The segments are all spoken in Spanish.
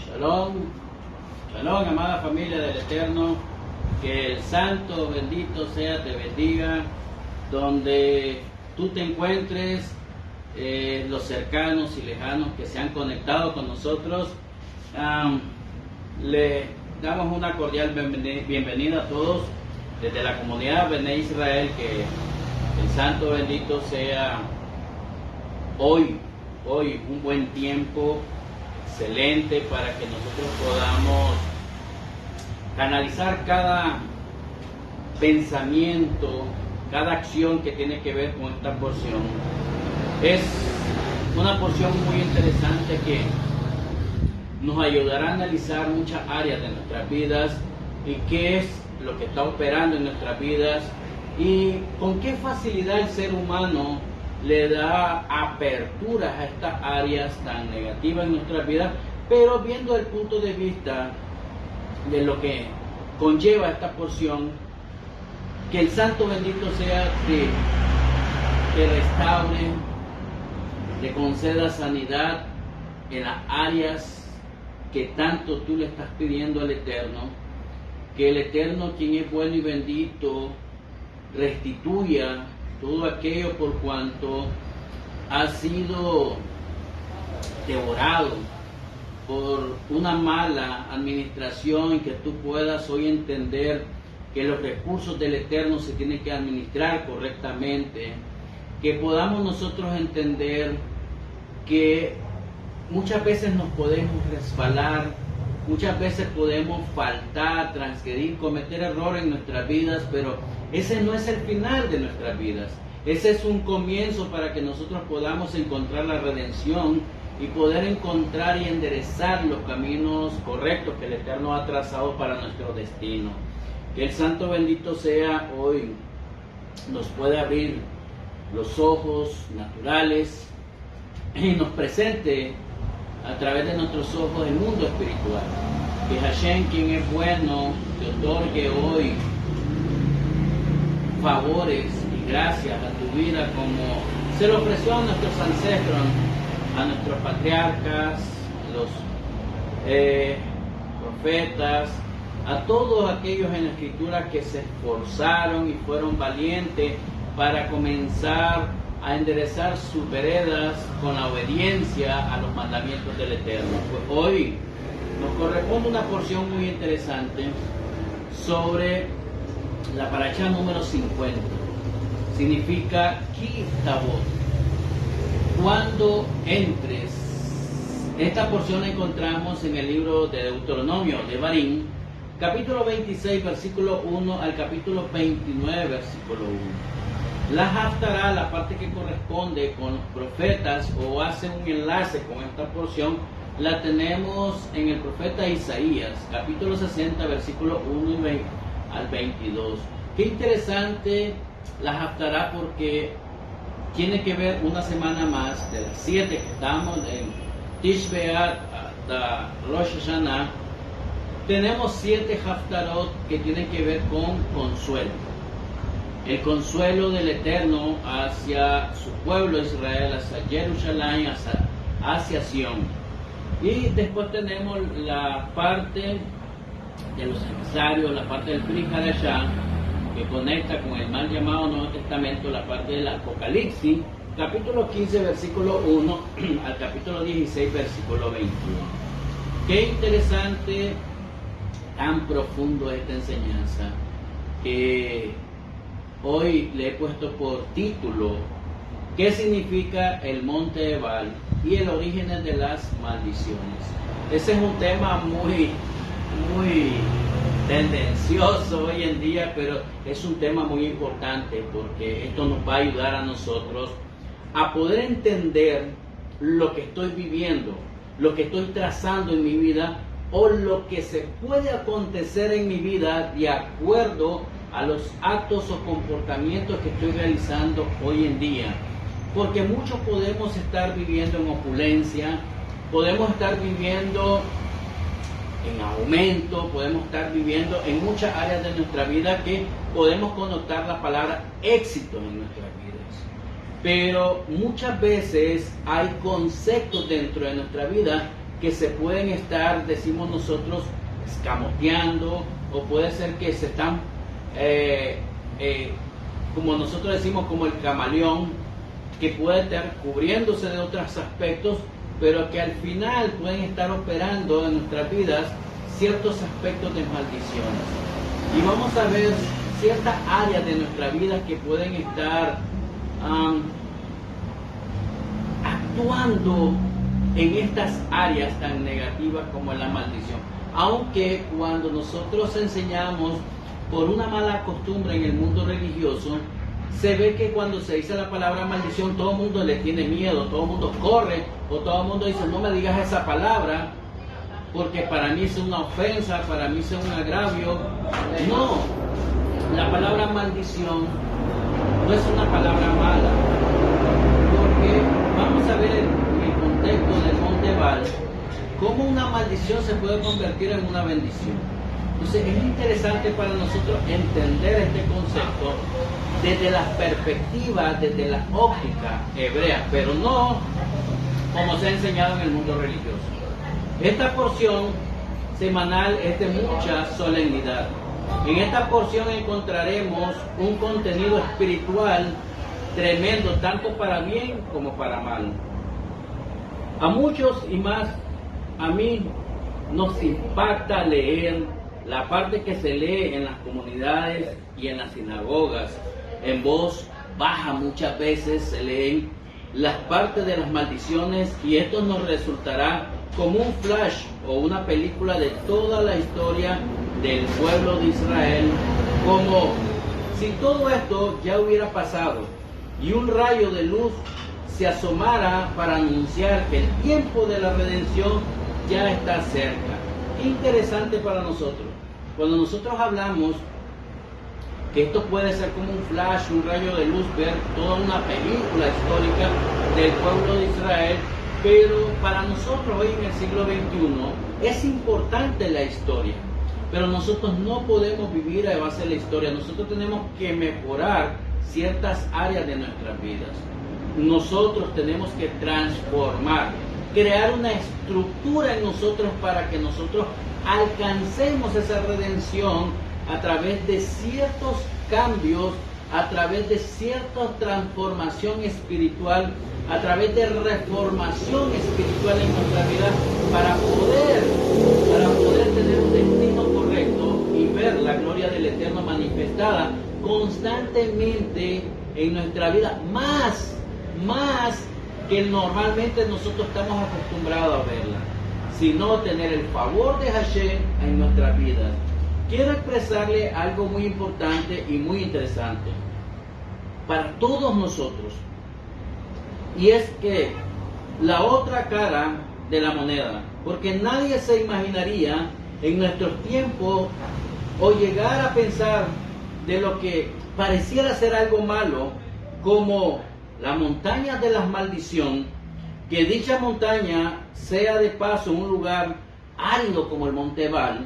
Shalom, shalom, amada familia del Eterno, que el santo bendito sea te bendiga, donde tú te encuentres, los cercanos y lejanos que se han conectado con nosotros. Le damos una cordial bienvenida a todos desde la comunidad Bene Israel, que el santo bendito sea hoy un buen tiempo excelente para que nosotros podamos canalizar cada pensamiento, cada acción que tiene que ver con esta porción. Es una porción muy interesante que nos ayudará a analizar muchas áreas de nuestras vidas y qué es lo que está operando en nuestras vidas y con qué facilidad el ser humano le da apertura a estas áreas tan negativas en nuestras vidas, pero viendo el punto de vista de lo que conlleva esta porción, que el santo bendito sea que restaure, le conceda sanidad en las áreas que tanto tú le estás pidiendo al Eterno, que el Eterno, quien es bueno y bendito, restituya todo aquello por cuanto ha sido devorado por una mala administración, y que tú puedas hoy entender que los recursos del Eterno se tienen que administrar correctamente, que podamos nosotros entender que muchas veces nos podemos resbalar, muchas veces podemos faltar, transgredir, cometer errores en nuestras vidas, pero ese no es el final de nuestras vidas. Ese es un comienzo para que nosotros podamos encontrar la redención y poder encontrar y enderezar los caminos correctos que el Eterno ha trazado para nuestro destino. Que el santo bendito sea hoy nos pueda abrir los ojos naturales y nos presente a través de nuestros ojos el mundo espiritual. Que Hashem, quien es bueno, te otorgue hoy favores y gracias a tu vida, como se lo ofreció a nuestros ancestros, a nuestros patriarcas, los profetas, a todos aquellos en la Escritura que se esforzaron y fueron valientes para comenzar a enderezar sus veredas con la obediencia a los mandamientos del Eterno. Pues hoy nos corresponde una porción muy interesante sobre la paracha número 50. Significa Ki Tabot. Cuando entres, esta porción la encontramos en el libro de Deuteronomio, de Barín, capítulo 26, versículo 1 al capítulo 29, versículo 1. La Haftará, la parte que corresponde con los profetas o hace un enlace con esta porción, la tenemos en el profeta Isaías, capítulo 60, versículo 1 al 22. Qué interesante la Haftará, porque tiene que ver una semana más de las 7 que estamos en Tish B'Av hasta Rosh Hashanah. Tenemos 7 Haftarot que tienen que ver con consuelo. El consuelo del Eterno hacia su pueblo Israel, hacia Jerusalén, hacia Sion. Y después tenemos la parte de los emisarios, la parte del Pri Hadashah, que conecta con el mal llamado Nuevo Testamento, la parte del Apocalipsis, capítulo 15, versículo 1 al capítulo 16, versículo 21. Qué interesante, tan profundo esta enseñanza, que hoy le he puesto por título ¿qué significa el monte Ebal y el origen de las maldiciones? Ese es un tema muy tendencioso hoy en día, pero es un tema muy importante, porque esto nos va a ayudar a nosotros a poder entender lo que estoy viviendo, lo que estoy trazando en mi vida, o lo que se puede acontecer en mi vida de acuerdo a los actos o comportamientos que estoy realizando hoy en día. Porque muchos podemos estar viviendo en opulencia, podemos estar viviendo en aumento, podemos estar viviendo en muchas áreas de nuestra vida que podemos connotar la palabra éxito en nuestras vidas. Pero muchas veces hay conceptos dentro de nuestra vida que se pueden estar, decimos nosotros, escamoteando, o puede ser que se están, como nosotros decimos, como el camaleón, que puede estar cubriéndose de otros aspectos, pero que al final pueden estar operando en nuestras vidas ciertos aspectos de maldiciones. Y vamos a ver ciertas áreas de nuestra vida que pueden estar actuando en estas áreas tan negativas como la maldición. Aunque cuando nosotros enseñamos por una mala costumbre en el mundo religioso, se ve que cuando se dice la palabra maldición, todo el mundo le tiene miedo, todo el mundo corre, o todo el mundo dice, no me digas esa palabra, porque para mí es una ofensa, para mí es un agravio. No, la palabra maldición no es una palabra mala, porque vamos a ver en el contexto del monte Ebal, cómo una maldición se puede convertir en una bendición. Entonces es interesante para nosotros entender este concepto desde la perspectiva, desde la óptica hebrea, pero no como se ha enseñado en el mundo religioso. Esta porción semanal es de mucha solemnidad. En esta porción encontraremos un contenido espiritual tremendo, tanto para bien como para mal. A muchos y más a mí nos impacta leer la parte que se lee en las comunidades y en las sinagogas. En voz baja muchas veces se leen las partes de las maldiciones, y esto nos resultará como un flash o una película de toda la historia del pueblo de Israel, como si todo esto ya hubiera pasado y un rayo de luz se asomara para anunciar que el tiempo de la redención ya está cerca. Interesante para nosotros. Cuando nosotros hablamos que esto puede ser como un flash, un rayo de luz, ver toda una película histórica del pueblo de Israel, pero para nosotros hoy en el siglo XXI es importante la historia, pero nosotros no podemos vivir a base de la historia. Nosotros tenemos que mejorar ciertas áreas de nuestras vidas. Nosotros tenemos que transformar, crear una estructura en nosotros para que nosotros alcancemos esa redención a través de ciertos cambios, a través de cierta transformación espiritual, a través de reformación espiritual en nuestra vida, para poder tener un destino correcto y ver la gloria del Eterno manifestada constantemente en nuestra vida, más que normalmente nosotros estamos acostumbrados a verla, sino tener el favor de Hashem en nuestras vidas. Quiero expresarle algo muy importante y muy interesante para todos nosotros, y es que la otra cara de la moneda, porque nadie se imaginaría en nuestros tiempos o llegar a pensar de lo que pareciera ser algo malo, como la montaña de la maldición, que dicha montaña sea de paso un lugar árido como el monte Ebal,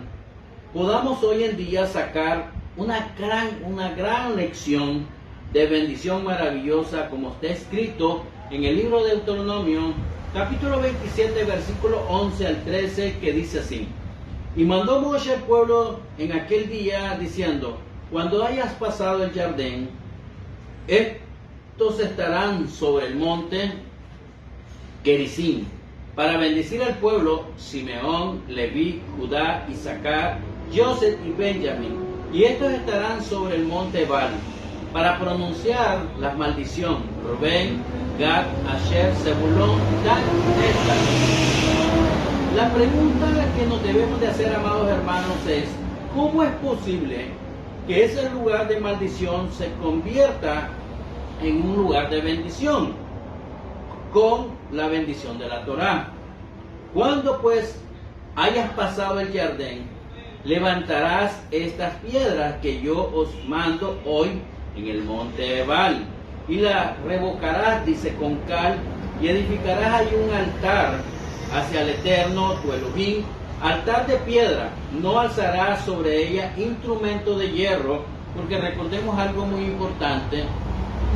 podamos hoy en día sacar una gran lección de bendición maravillosa, como está escrito en el libro de Deuteronomio, capítulo 27, versículo 11 al 13, que dice así: y mandó Moshe al pueblo en aquel día, diciendo, cuando hayas pasado el Jordán, estos estarán sobre el monte Gerizim, para bendecir al pueblo, Simeón, Leví, Judá, Isaacar, Joseph y Benjamín, y estos estarán sobre el monte Ebal, para pronunciar la maldición, Rubén, Gad, Asher, Zebulón, Dan y Neftalí. La pregunta que nos debemos de hacer, amados hermanos, es: ¿cómo es posible que ese lugar de maldición se convierta en un lugar de bendición con la bendición de la Torá? Cuando pues hayas pasado el Jordán, levantarás estas piedras que yo os mando hoy en el monte Ebal, y la revocarás, dice, con cal, y edificarás ahí un altar hacia el Eterno, tu Elohim, altar de piedra. No alzarás sobre ella instrumento de hierro, porque recordemos algo muy importante,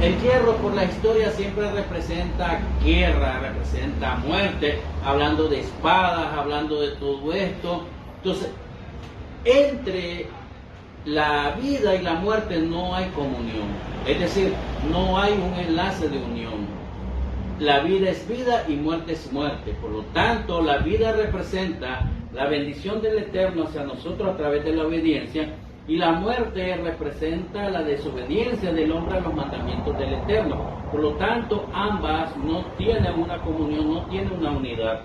El hierro por la historia siempre representa guerra, representa muerte, hablando de espadas, hablando de todo esto. Entonces, entre la vida y la muerte no hay comunión, es decir, no hay un enlace de unión. La vida es vida y muerte es muerte. Por lo tanto, la vida representa la bendición del Eterno hacia nosotros a través de la obediencia, y la muerte representa la desobediencia del hombre a los mandamientos del Eterno. Por lo tanto, ambas no tienen una comunión, no tienen una unidad.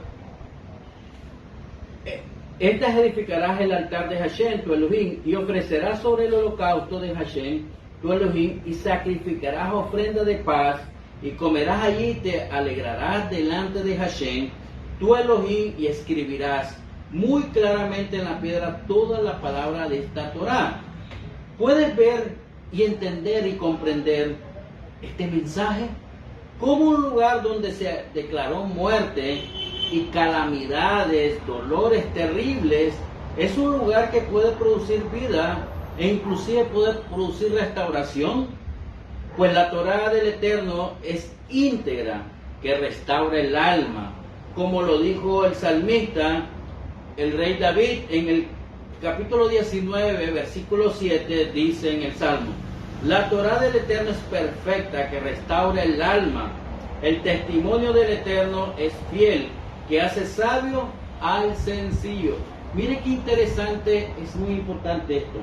Estas edificarás el altar de Hashem, tu Elohim, y ofrecerás sobre el holocausto de Hashem, tu Elohim, y sacrificarás ofrenda de paz, y comerás allí y te alegrarás delante de Hashem, tu Elohim, y escribirás muy claramente en la piedra toda la palabra de esta Torá. ¿Puedes ver y entender y comprender este mensaje? Como un lugar donde se declaró muerte y calamidades, dolores terribles, es un lugar que puede producir vida e inclusive puede producir restauración, pues la Torá del Eterno es íntegra, que restaura el alma, como lo dijo el salmista, el rey David, en el capítulo 19, versículo 7, dice en el Salmo: la Torá del Eterno es perfecta, que restaura el alma. El testimonio del Eterno es fiel, que hace sabio al sencillo. Mire qué interesante, es muy importante esto,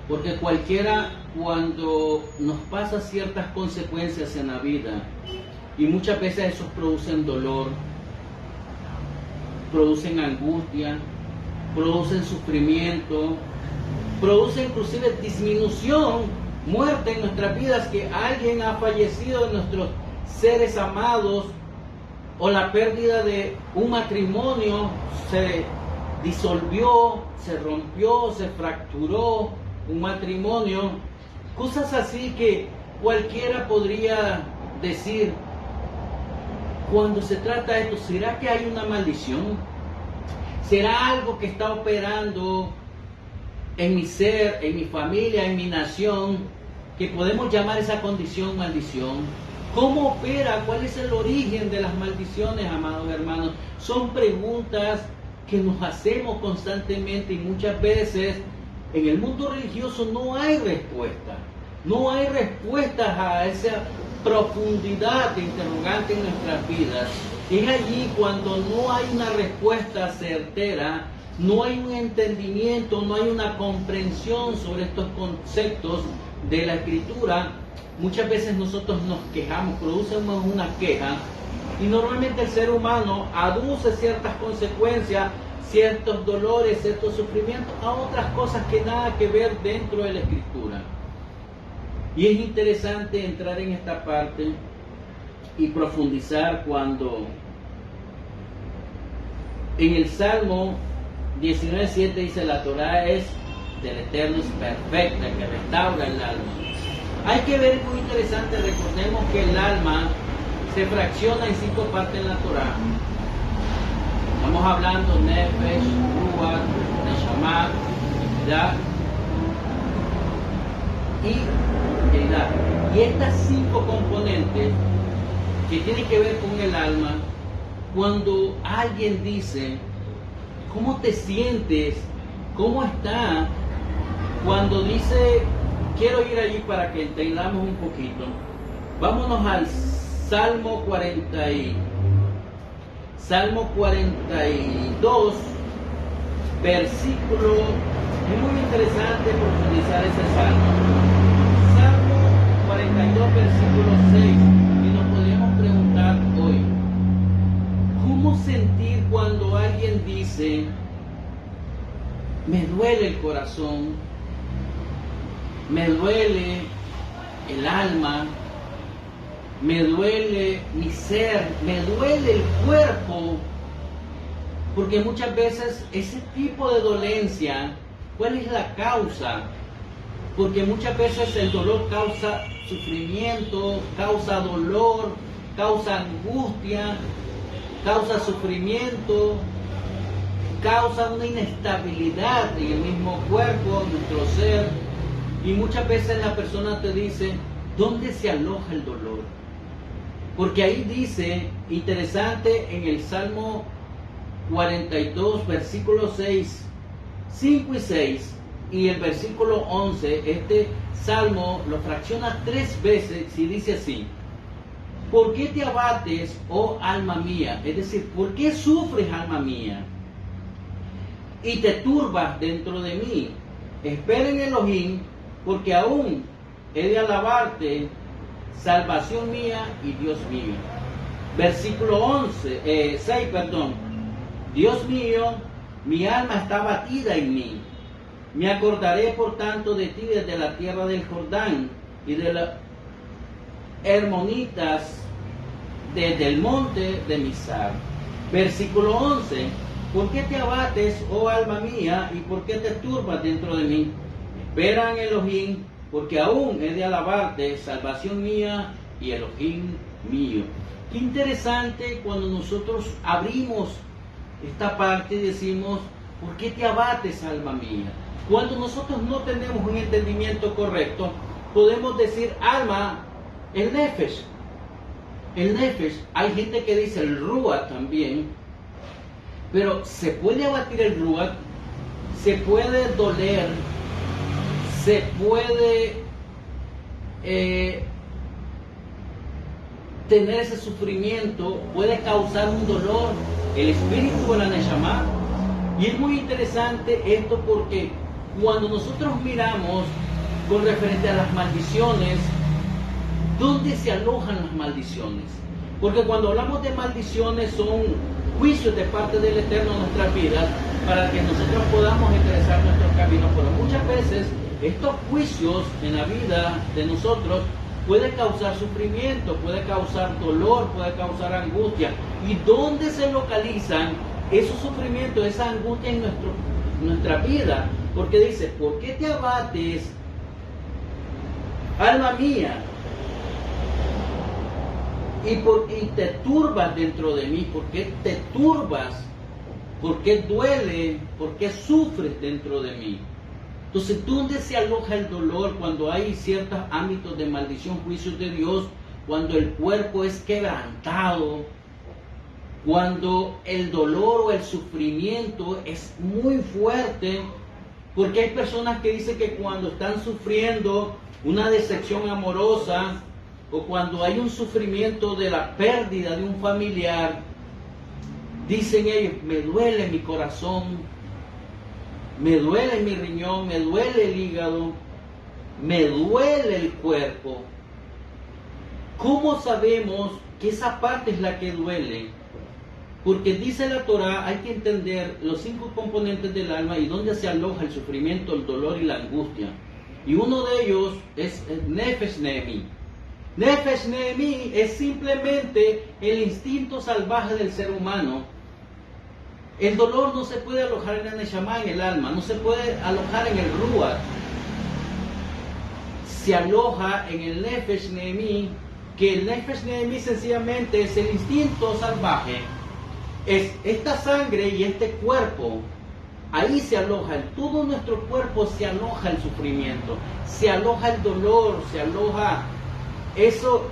porque cualquiera, cuando nos pasa ciertas consecuencias en la vida, y muchas veces esos producen dolor, producen angustia, producen sufrimiento, producen inclusive disminución, muerte en nuestras vidas, que alguien ha fallecido de nuestros seres amados, o la pérdida de un matrimonio, se disolvió, se rompió, se fracturó un matrimonio, cosas así que cualquiera podría decir. Cuando se trata de esto, ¿será que hay una maldición? ¿Será algo que está operando en mi ser, en mi familia, en mi nación, que podemos llamar esa condición maldición? ¿Cómo opera? ¿Cuál es el origen de las maldiciones, amados hermanos? Son preguntas que nos hacemos constantemente, y muchas veces en el mundo religioso no hay respuesta. No hay respuestas a esa profundidad de interrogante en nuestras vidas. Es allí cuando no hay una respuesta certera, no hay un entendimiento, no hay una comprensión sobre estos conceptos de la Escritura. Muchas veces nosotros nos quejamos, producimos una queja, y normalmente el ser humano aduce ciertas consecuencias, ciertos dolores, ciertos sufrimientos a otras cosas que nada que ver dentro de la Escritura. Y es interesante entrar en esta parte y profundizar cuando en el Salmo 19:7 dice: la Torá es del Eterno, es perfecta, que restaura el alma. Hay que ver, muy interesante, recordemos que el alma se fracciona en 5 partes en la Torá. Estamos hablando Nefesh, Ruach, Neshama, Dah y Edah. Y estas 5 componentes que tienen que ver con el alma, cuando alguien dice: ¿cómo te sientes? ¿Cómo está? Cuando dice, quiero ir allí para que entendamos un poquito. Vámonos al Salmo 42, versículo. Es muy interesante profundizar ese salmo. Salmo 42, versículo 6. Y nos podríamos preguntar hoy: ¿cómo sentir cuando alguien dice, me duele el corazón, me duele el alma, me duele mi ser, me duele el cuerpo? Porque muchas veces ese tipo de dolencia, ¿cuál es la causa? Porque muchas veces el dolor causa sufrimiento, causa dolor, causa angustia, causa sufrimiento, causa una inestabilidad en el mismo cuerpo, en nuestro ser. Y muchas veces la persona te dice, ¿Dónde se aloja el dolor? Porque ahí dice, interesante, en el Salmo 42, versículo 6, 5 y 6, y el versículo 11, este salmo lo fracciona 3 veces y dice así: ¿por qué te abates, oh alma mía? Es decir, ¿por qué sufres, alma mía? Y te turbas dentro de mí. Espera en Elohim, porque aún he de alabarte, salvación mía y Dios mío. Versículo 6, Dios mío, mi alma está abatida en mí. Me acordaré por tanto de ti desde la tierra del Jordán y de las Hermonitas, desde el monte de Misar. Versículo 11. ¿Por qué te abates, oh alma mía, y por qué te turbas dentro de mí? Espera en Elohim, porque aún he de alabarte, salvación mía y Elohim mío. Qué interesante cuando nosotros abrimos esta parte y decimos: ¿por qué te abates, alma mía? Cuando nosotros no tenemos un entendimiento correcto, podemos decir alma, el nefesh. El nefesh, hay gente que dice el ruach también, pero se puede abatir el ruach, se puede doler, se puede tener ese sufrimiento, puede causar un dolor, el espíritu o la neshama. Y es muy interesante esto porque cuando nosotros miramos con referente a las maldiciones, ¿dónde se alojan las maldiciones? Porque cuando hablamos de maldiciones son juicios de parte del Eterno en nuestras vidas para que nosotros podamos enderezar nuestros caminos. Pero muchas veces estos juicios en la vida de nosotros puede causar sufrimiento, puede causar dolor, puede causar angustia. ¿Y dónde se localizan esos sufrimientos, esa angustia en nuestra vida? Porque dice: ¿por qué te abates, alma mía? Y te turbas dentro de mí. ¿Por qué te turbas? ¿Por qué duele? ¿Por qué sufres dentro de mí? Entonces, ¿dónde se aloja el dolor? Cuando hay ciertos ámbitos de maldición, juicios de Dios, cuando el cuerpo es quebrantado, cuando el dolor o el sufrimiento es muy fuerte, porque hay personas que dicen que cuando están sufriendo una decepción amorosa, o cuando hay un sufrimiento de la pérdida de un familiar, dicen ellos: me duele mi corazón, me duele mi riñón, me duele el hígado, me duele el cuerpo. ¿Cómo sabemos que esa parte es la que duele? Porque dice la Torah, hay que entender los 5 componentes del alma y dónde se aloja el sufrimiento, el dolor y la angustia. Y uno de ellos es el Nefesh Nehemi. Nefesh Nehemi es simplemente el instinto salvaje del ser humano. El dolor no se puede alojar en la Neshama, en el alma, no se puede alojar en el Ruach. Se aloja en el Nefesh Nehemi, que el Nefesh Nehemi sencillamente es el instinto salvaje. Es esta sangre y este cuerpo. Ahí se aloja, en todo nuestro cuerpo se aloja el sufrimiento, se aloja el dolor, se aloja eso,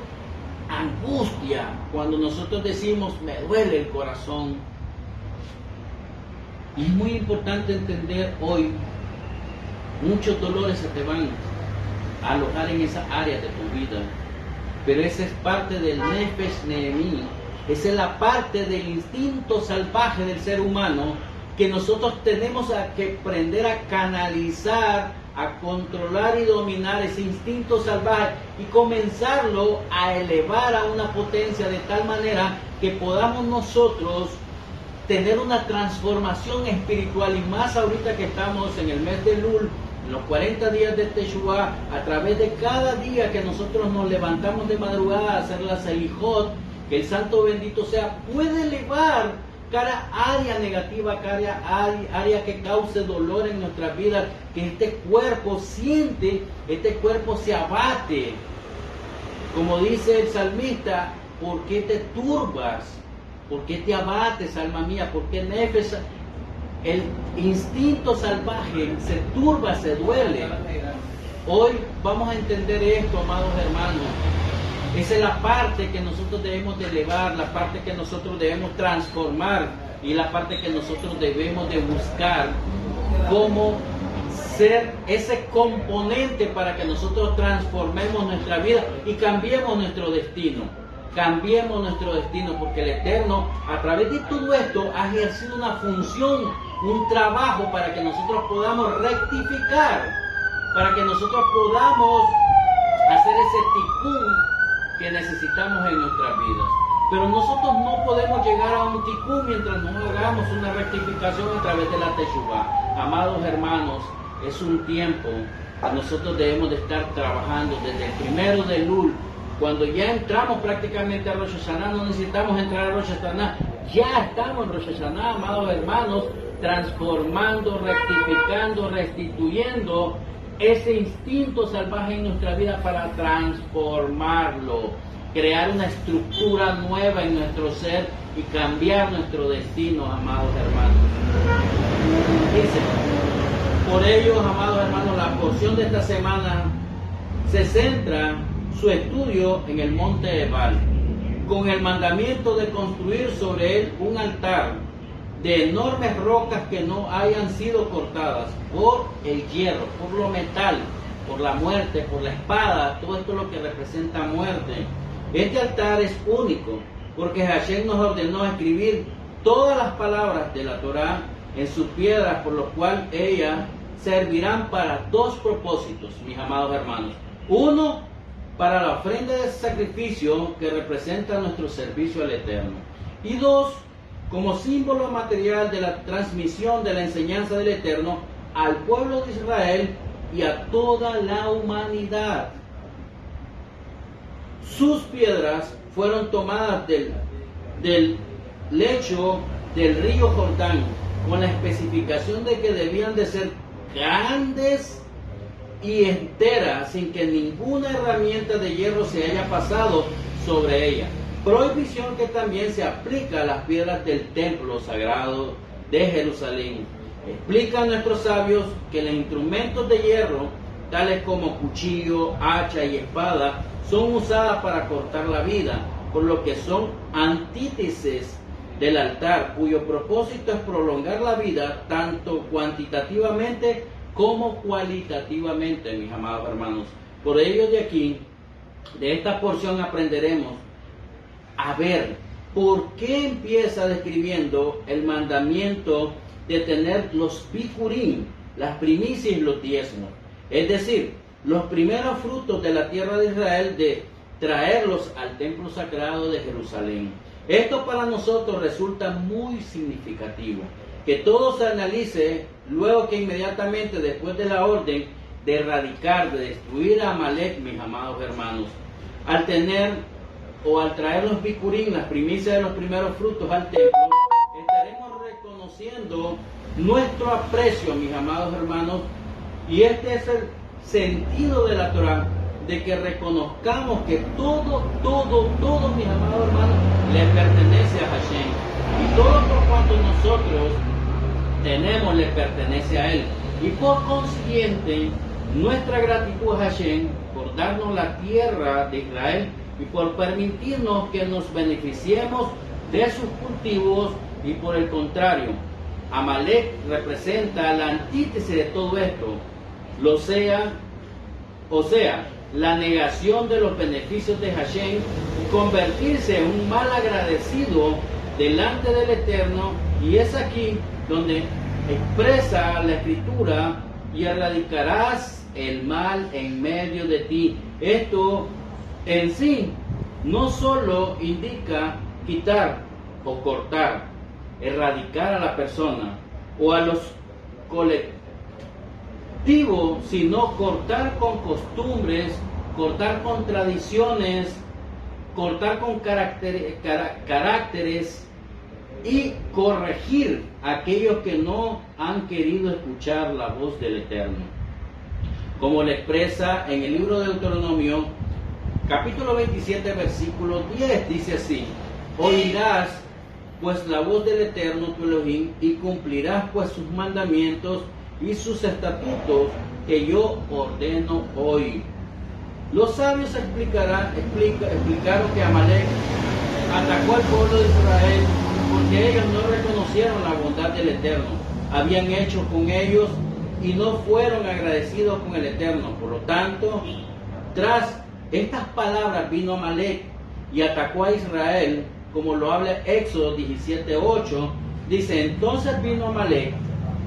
angustia, cuando nosotros decimos: me duele el corazón. Y es muy importante entender hoy, muchos dolores se te van a alojar en esa área de tu vida, pero esa es parte del Nefesh Nehemi, esa es la parte del instinto salvaje del ser humano que nosotros tenemos que aprender a canalizar, a controlar y dominar ese instinto salvaje y comenzarlo a elevar a una potencia de tal manera que podamos nosotros tener una transformación espiritual, y más ahorita que estamos en el mes de Elul, en los 40 días de Teshuvah, a través de cada día que nosotros nos levantamos de madrugada a hacer la Selijot, que el Santo bendito sea, puede elevar cada área negativa, cada área que cause dolor en nuestras vidas, que este cuerpo siente, este cuerpo se abate. Como dice el salmista: ¿por qué te turbas? ¿Por qué te abates, alma mía? ¿Por qué Nefesh, el instinto salvaje, se turba, se duele? Hoy vamos a entender esto, amados hermanos. Esa es la parte que nosotros debemos de elevar, la parte que nosotros debemos transformar y la parte que nosotros debemos de buscar cómo ser ese componente para que nosotros transformemos nuestra vida y cambiemos nuestro destino. Cambiemos nuestro destino, porque el Eterno a través de todo esto ha ejercido una función, un trabajo para que nosotros podamos rectificar, para que nosotros podamos hacer ese tikkun que necesitamos en nuestras vidas. Pero nosotros no podemos llegar a un tikkun mientras no hagamos una rectificación a través de la Teshuvah. Amados hermanos, es un tiempo que nosotros debemos de estar trabajando desde el 1 de Elul. Cuando ya entramos prácticamente a Rosh Hashanah, no necesitamos entrar a Rosh Hashanah, ya estamos en Rosh Hashanah, amados hermanos, transformando, rectificando, restituyendo ese instinto salvaje en nuestra vida para transformarlo, crear una estructura nueva en nuestro ser y cambiar nuestro destino, amados hermanos. Dice, por ello, amados hermanos, la porción de esta semana se centra su estudio en el monte Ebal, con el mandamiento de construir sobre él un altar de enormes rocas que no hayan sido cortadas por el hierro, por lo metal, por la muerte, por la espada, todo esto es lo que representa muerte. Este altar es único, porque Hashem nos ordenó escribir todas las palabras de la Torá en sus piedras, por lo cual ellas servirán para dos propósitos, mis amados hermanos. Uno, para la ofrenda de sacrificio que representa nuestro servicio al Eterno. Y dos, como símbolo material de la transmisión de la enseñanza del Eterno al pueblo de Israel y a toda la humanidad. Sus piedras fueron tomadas del lecho del río Jordán, con la especificación de que debían de ser grandes y enteras, sin que ninguna herramienta de hierro se haya pasado sobre ella. Prohibición que también se aplica a las piedras del templo sagrado de Jerusalén. Explican nuestros sabios que los instrumentos de hierro, tales como cuchillo, hacha y espada, son usadas para cortar la vida, por lo que son antítesis del altar, cuyo propósito es prolongar la vida tanto cuantitativamente como cualitativamente, mis amados hermanos. Por ello, de aquí, de esta porción, aprenderemos a ver por qué empieza describiendo el mandamiento de tener los bikurim, las primicias y los diezmos, es decir, los primeros frutos de la tierra de Israel, de traerlos al templo sagrado de Jerusalén. Esto para nosotros resulta muy significativo, que todo se analice luego que inmediatamente después de la orden de erradicar, de destruir a Amalek, mis amados hermanos, al traer los bikurim, las primicias de los primeros frutos al templo, estaremos reconociendo nuestro aprecio, mis amados hermanos, y este es el sentido de la Torah, de que reconozcamos que todo, mis amados hermanos, le pertenece a Hashem, y todo por cuanto nosotros tenemos le pertenece a Él, y por consiguiente nuestra gratitud a Hashem por darnos la tierra de Israel y por permitirnos que nos beneficiemos de sus cultivos. Y por el contrario, Amalek representa la antítesis de todo esto, o sea, la negación de los beneficios de Hashem y convertirse en un mal agradecido delante del Eterno. Y es aquí donde expresa la Escritura: y erradicarás el mal en medio de ti. Esto en sí no solo indica quitar o cortar, erradicar a la persona o a los colectivos, sino cortar con costumbres, cortar con tradiciones, cortar con caracteres y corregir a aquellos que no han querido escuchar la voz del Eterno. Como le expresa en el libro de Deuteronomio, capítulo 27, versículo 10, dice así: oirás pues la voz del Eterno tu Elohim, y cumplirás pues sus mandamientos y sus estatutos que yo ordeno hoy. Los sabios explicaron que Amalek atacó al pueblo de Israel porque ellos no reconocieron la bondad del Eterno. Habían hecho con ellos y no fueron agradecidos con el Eterno. Por lo tanto, tras estas palabras vino Amalek y atacó a Israel, como lo habla Éxodo 17:8. Dice, entonces vino Amalek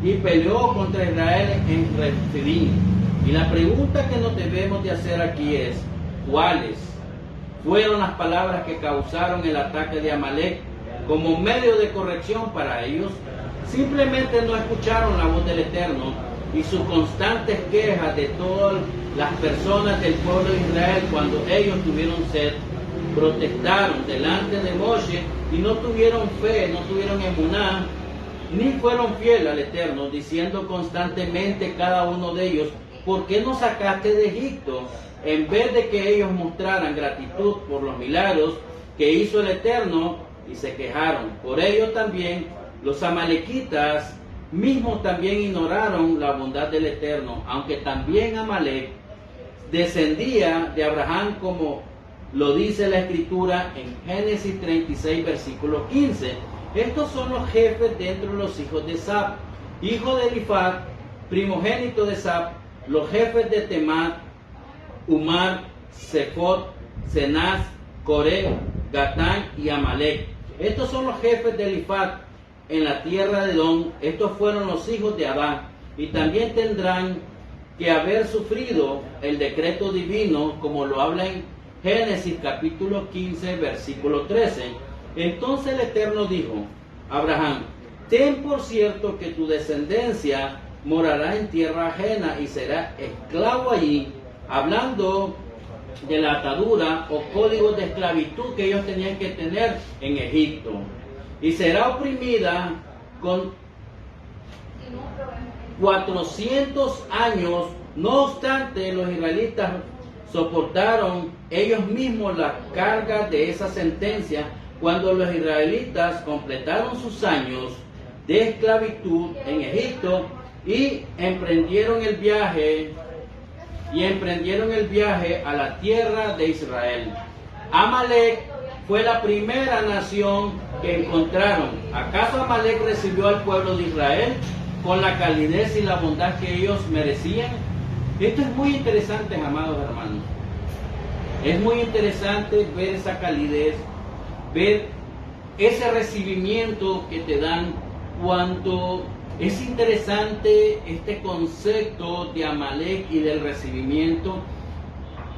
y peleó contra Israel en Refidim. Y la pregunta que nos debemos de hacer aquí es, ¿cuáles fueron las palabras que causaron el ataque de Amalek como medio de corrección para ellos? Simplemente no escucharon la voz del Eterno y sus constantes quejas de todas las personas del pueblo de Israel cuando ellos tuvieron sed. Protestaron delante de Moshe y no tuvieron fe, no tuvieron emuná, ni fueron fieles al Eterno, diciendo constantemente cada uno de ellos, ¿por qué nos sacaste de Egipto? En vez de que ellos mostraran gratitud por los milagros que hizo el Eterno, y se quejaron. Por ello también los amalequitas mismos también ignoraron la bondad del Eterno, aunque también Amalek descendía de Abraham, como lo dice la Escritura en Génesis 36, versículo 15. Estos son los jefes dentro de los hijos de Sab, hijo de Elifaz, primogénito de Sab, los jefes de Temat, Umar, Sefot, Cenaz, Coré, Gatán y Amalek. Estos son los jefes de Elifaz en la tierra de Edom. Estos fueron los hijos de Adán, y también tendrán que haber sufrido el decreto divino, como lo habla en Génesis capítulo 15, versículo 13. Entonces el Eterno dijo a Abraham, ten por cierto que tu descendencia morará en tierra ajena y será esclavo allí, hablando de la atadura o código de esclavitud que ellos tenían que tener en Egipto, y será oprimida con 400 años. No obstante, los israelitas soportaron ellos mismos la carga de esa sentencia. Cuando los israelitas completaron sus años de esclavitud en Egipto y emprendieron el viaje a la tierra de Israel. Amalek fue la primera nación que encontraron. ¿Acaso Amalek recibió al pueblo de Israel con la calidez y la bondad que ellos merecían? Esto es muy interesante, amados hermanos. Es muy interesante ver esa calidez, ver ese recibimiento que te dan cuando es interesante este concepto de Amalek y del recibimiento,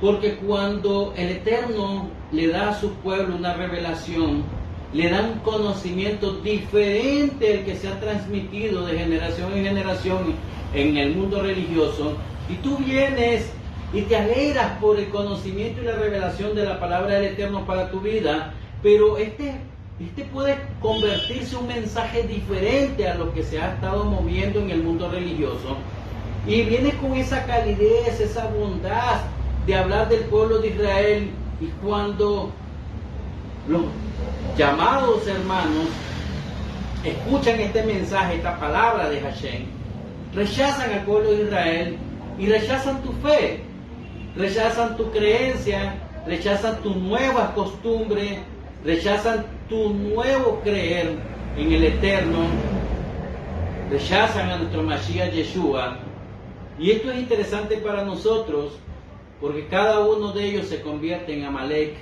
porque cuando el Eterno le da a su pueblo una revelación, le da un conocimiento diferente al que se ha transmitido de generación en generación en el mundo religioso, y tú vienes y te alegras por el conocimiento y la revelación de la palabra del Eterno para tu vida, pero este puede convertirse en un mensaje diferente a lo que se ha estado moviendo en el mundo religioso, y viene con esa calidez, esa bondad de hablar del pueblo de Israel. Y cuando los llamados hermanos escuchan este mensaje, esta palabra de Hashem, rechazan al pueblo de Israel y rechazan tu fe, rechazan tu creencia, rechazan tu nueva costumbre, rechazan tu nuevo creer en el Eterno, rechazan a nuestro Mashiach Yeshua. Y esto es interesante para nosotros, porque cada uno de ellos se convierte en Amalek.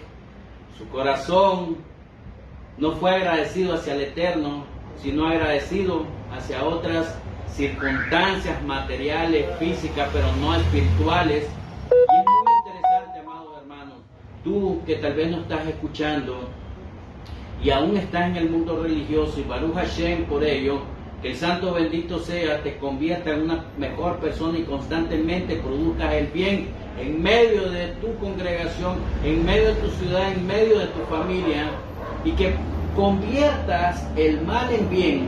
Su corazón no fue agradecido hacia el Eterno, sino agradecido hacia otras circunstancias materiales, físicas, pero no espirituales. Y es muy interesante, amados hermanos, tú que tal vez no estás escuchando y aún estás en el mundo religioso, y Baruch Hashem por ello, que el santo bendito sea, te convierta en una mejor persona y constantemente produzcas el bien en medio de tu congregación, en medio de tu ciudad, en medio de tu familia, y que conviertas el mal en bien,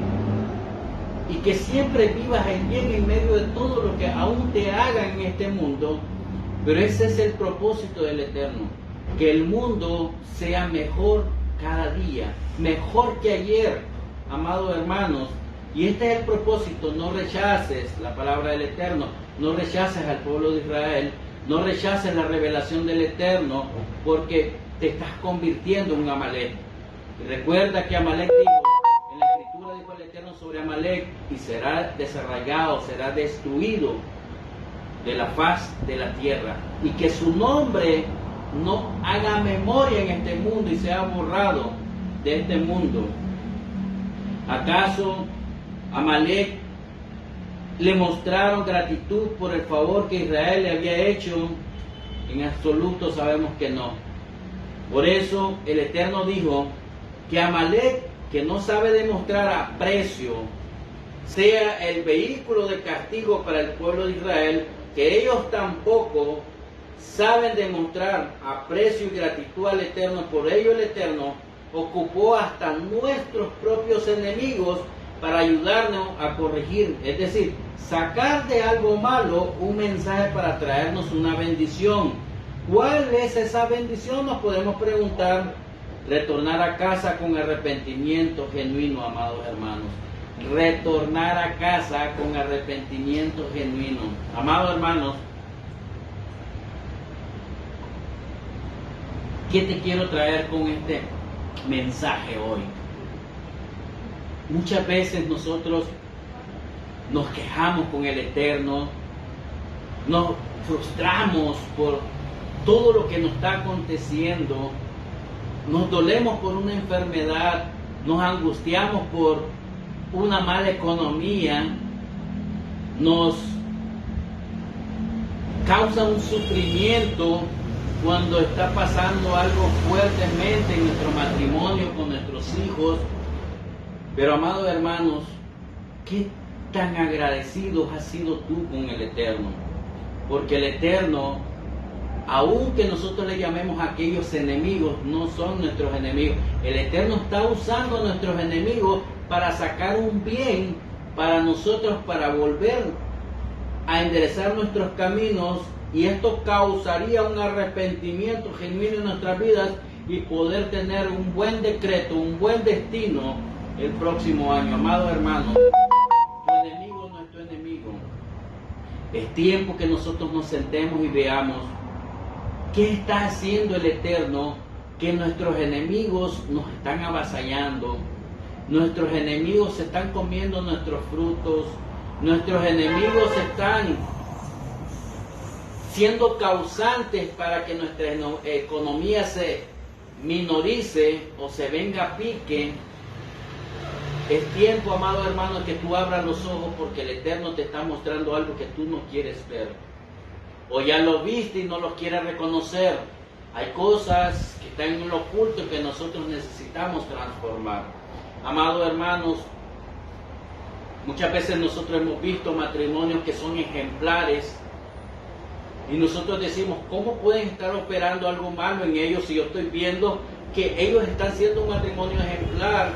y que siempre vivas el bien en medio de todo lo que aún te hagan en este mundo. Pero ese es el propósito del Eterno, que el mundo sea mejor cada día, mejor que ayer, amados hermanos. Y este es el propósito: no rechaces la palabra del Eterno, no rechaces al pueblo de Israel, no rechaces la revelación del Eterno, porque te estás convirtiendo en un Amalek. Y recuerda que Amalek dijo, en la Escritura dijo el Eterno sobre Amalek, y será desarraigado, será destruido de la faz de la tierra, y que su nombre no haga memoria en este mundo y sea borrado de este mundo. ¿Acaso Amalek le mostraron gratitud por el favor que Israel le había hecho? En absoluto sabemos que no. Por eso el Eterno dijo que Amalek, que no sabe demostrar aprecio, sea el vehículo de castigo para el pueblo de Israel, que ellos tampoco saben demostrar aprecio y gratitud al Eterno. Por ello el Eterno ocupó hasta nuestros propios enemigos para ayudarnos a corregir, es decir, sacar de algo malo un mensaje para traernos una bendición. ¿Cuál es esa bendición? Nos podemos preguntar. Retornar a casa con arrepentimiento genuino, amados hermanos. Retornar a casa con arrepentimiento genuino. Amados hermanos, ¿qué te quiero traer con este mensaje hoy? Muchas veces nosotros nos quejamos con el Eterno, nos frustramos por todo lo que nos está aconteciendo, nos dolemos por una enfermedad, nos angustiamos por una mala economía, nos causa un sufrimiento cuando está pasando algo fuertemente en nuestro matrimonio, con nuestros hijos. Pero amados hermanos, ¿qué tan agradecidos has sido tú con el Eterno? Porque el Eterno, aunque nosotros le llamemos a aquellos enemigos, no son nuestros enemigos. El Eterno está usando a nuestros enemigos para sacar un bien para nosotros, para volver a enderezar nuestros caminos, y esto causaría un arrepentimiento genuino en nuestras vidas y poder tener un buen decreto, un buen destino el próximo año. Amado hermano, tu enemigo no es tu enemigo. Es tiempo que nosotros nos sentemos y veamos qué está haciendo el Eterno, que nuestros enemigos nos están avasallando, nuestros enemigos se están comiendo nuestros frutos, nuestros enemigos están siendo causantes para que nuestra economía se minorice o se venga a pique. Es tiempo, amado hermano, que tú abras los ojos, porque el Eterno te está mostrando algo que tú no quieres ver. O ya lo viste y no lo quieres reconocer. Hay cosas que están en lo oculto que nosotros necesitamos transformar. Amados hermanos, muchas veces nosotros hemos visto matrimonios que son ejemplares y nosotros decimos, ¿cómo pueden estar operando algo malo en ellos si yo estoy viendo que ellos están siendo un matrimonio ejemplar?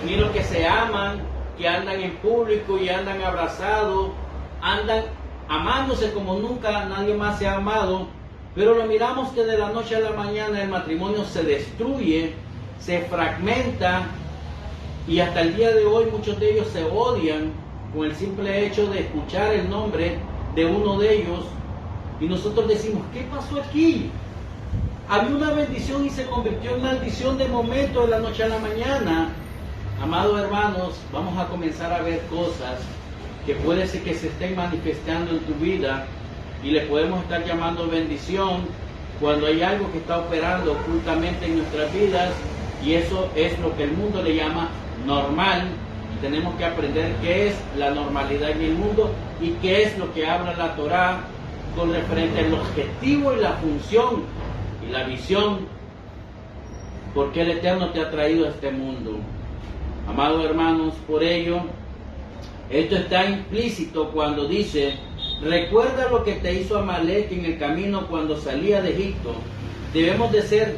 Miro que se aman, que andan en público y andan abrazados, andan amándose como nunca nadie más se ha amado, pero lo miramos que de la noche a la mañana el matrimonio se destruye, se fragmenta, y hasta el día de hoy muchos de ellos se odian con el simple hecho de escuchar el nombre de uno de ellos, y nosotros decimos, ¿qué pasó aquí? Había una bendición y se convirtió en maldición de momento, de la noche a la mañana. Amados hermanos, vamos a comenzar a ver cosas que puede ser que se estén manifestando en tu vida y le podemos estar llamando bendición cuando hay algo que está operando ocultamente en nuestras vidas, y eso es lo que el mundo le llama normal. Y tenemos que aprender qué es la normalidad en el mundo y qué es lo que habla la Torá con referente al objetivo y la función y la visión, por qué el Eterno te ha traído a este mundo. Amados hermanos, por ello, esto está implícito cuando dice, recuerda lo que te hizo Amalek en el camino cuando salía de Egipto. Debemos de ser,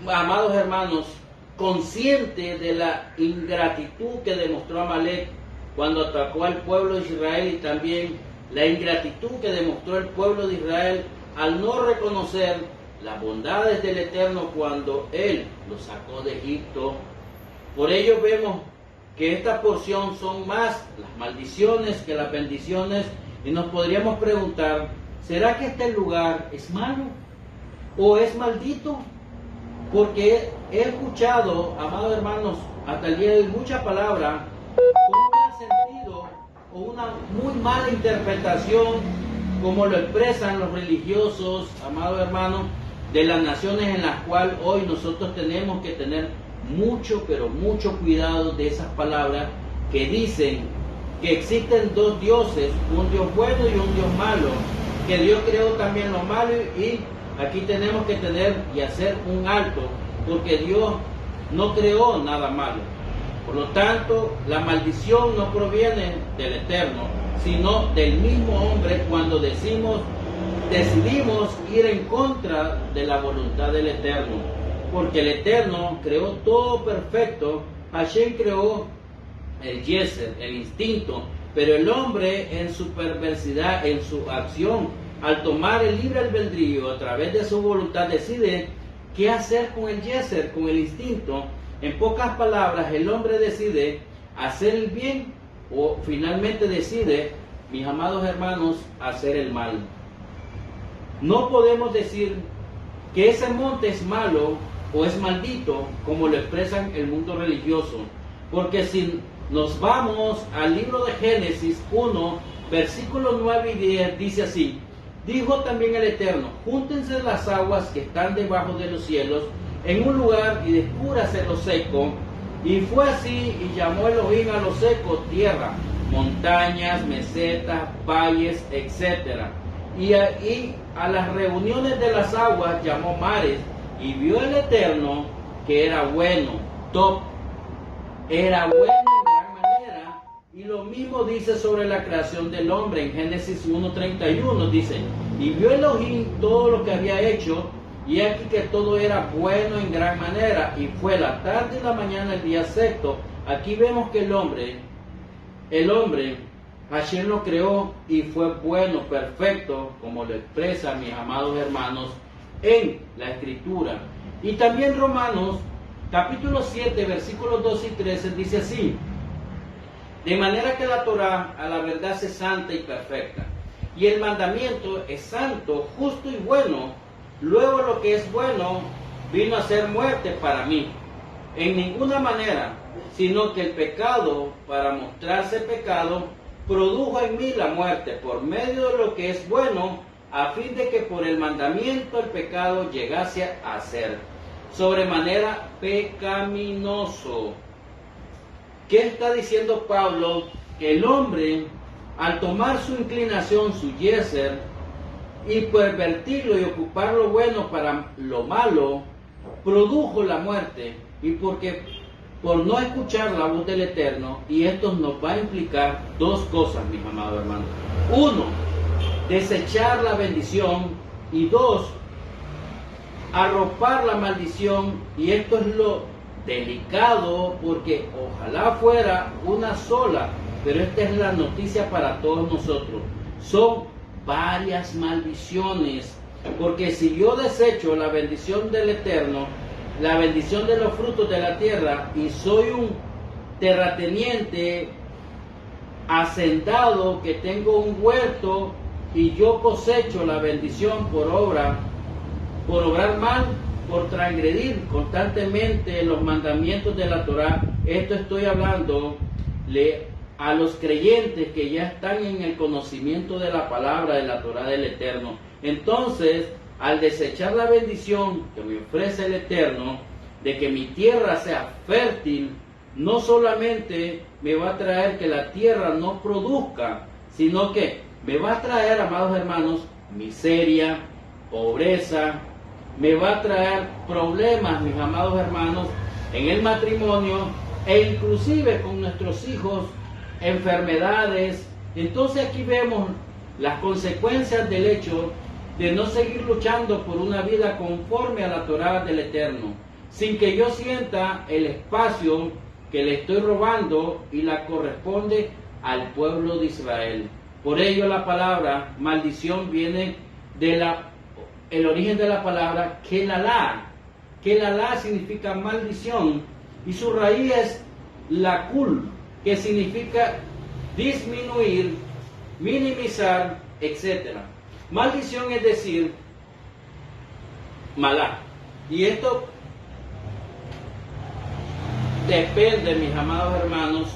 amados hermanos, conscientes de la ingratitud que demostró Amalek cuando atacó al pueblo de Israel, y también la ingratitud que demostró el pueblo de Israel al no reconocer las bondades del Eterno cuando Él los sacó de Egipto. Por ello vemos que esta porción son más las maldiciones que las bendiciones, y nos podríamos preguntar, ¿será que este lugar es malo o es maldito? Porque he escuchado, amados hermanos, hasta el día de hoy mucha palabra con un mal sentido o una muy mala interpretación, como lo expresan los religiosos, amados hermanos, de las naciones en las cuales hoy nosotros tenemos que tener mucho, pero mucho cuidado de esas palabras que dicen que existen dos dioses, un Dios bueno y un Dios malo, que Dios creó también lo malo, y aquí tenemos que tener y hacer un alto, porque Dios no creó nada malo. Por lo tanto, la maldición no proviene del Eterno, sino del mismo hombre cuando decidimos ir en contra de la voluntad del Eterno. Porque el Eterno creó todo perfecto. Hashem creó el Yeser, el instinto, pero el hombre en su perversidad, en su acción, al tomar el libre albedrío a través de su voluntad, decide qué hacer con el Yeser, con el instinto. En pocas palabras, el hombre decide hacer el bien o finalmente decide, mis amados hermanos, hacer el mal. No podemos decir que ese monte es malo o es maldito, como lo expresan el mundo religioso, porque si nos vamos al libro de Génesis 1, versículos 9 y 10, dice así: dijo también el Eterno, júntense las aguas que están debajo de los cielos en un lugar y descúbrase lo seco. Y fue así, y llamó Elohim a lo seco tierra, montañas, mesetas, valles, etc. Y a las reuniones de las aguas llamó mares, y vio el Eterno que era bueno, top, era bueno en gran manera. Y lo mismo dice sobre la creación del hombre en Génesis 1:31, dice, y vio Elohim todo lo que había hecho, y aquí que todo era bueno en gran manera, y fue la tarde y la mañana el día sexto. Aquí vemos que el hombre, Hashem lo creó y fue bueno, perfecto, como lo expresa, mis amados hermanos, en la Escritura. Y también Romanos, capítulo 7, versículos 2 y 13, dice así: de manera que la Torá a la verdad es santa y perfecta, y el mandamiento es santo, justo y bueno. Luego lo que es bueno vino a ser muerte para mí, en ninguna manera, sino que el pecado, para mostrarse pecado, produjo en mí la muerte por medio de lo que es bueno, a fin de que por el mandamiento el pecado llegase a ser sobremanera pecaminoso. ¿Qué está diciendo Pablo? Que el hombre, al tomar su inclinación, su yeser, y pervertirlo y ocupar lo bueno para lo malo, produjo la muerte. Y por no escuchar la voz del Eterno, y esto nos va a implicar dos cosas, mis amados hermanos. Uno, desechar la bendición, y dos, arropar la maldición. Y esto es lo delicado, porque ojalá fuera una sola, pero esta es la noticia para todos nosotros. Son varias maldiciones, porque si yo desecho la bendición del Eterno, la bendición de los frutos de la tierra, y soy un terrateniente hacendado que tengo un huerto, y yo cosecho la bendición por obrar mal, por transgredir constantemente los mandamientos de la Torá. Esto estoy hablando a los creyentes que ya están en el conocimiento de la palabra de la Torá del Eterno. Entonces, al desechar la bendición que me ofrece el Eterno, de que mi tierra sea fértil, no solamente me va a traer que la tierra no produzca, sino que me va a traer, amados hermanos, miseria, pobreza, me va a traer problemas, mis amados hermanos, en el matrimonio, e inclusive con nuestros hijos, enfermedades. Entonces aquí vemos las consecuencias del hecho de no seguir luchando por una vida conforme a la Torá del Eterno, sin que yo sienta el espacio que le estoy robando y la corresponde al pueblo de Israel. Por ello la palabra maldición viene el origen de la palabra kelalá. Kelalá significa maldición, y su raíz es la kul, que significa disminuir, minimizar, etc. Maldición es decir, malá. Y esto depende, mis amados hermanos,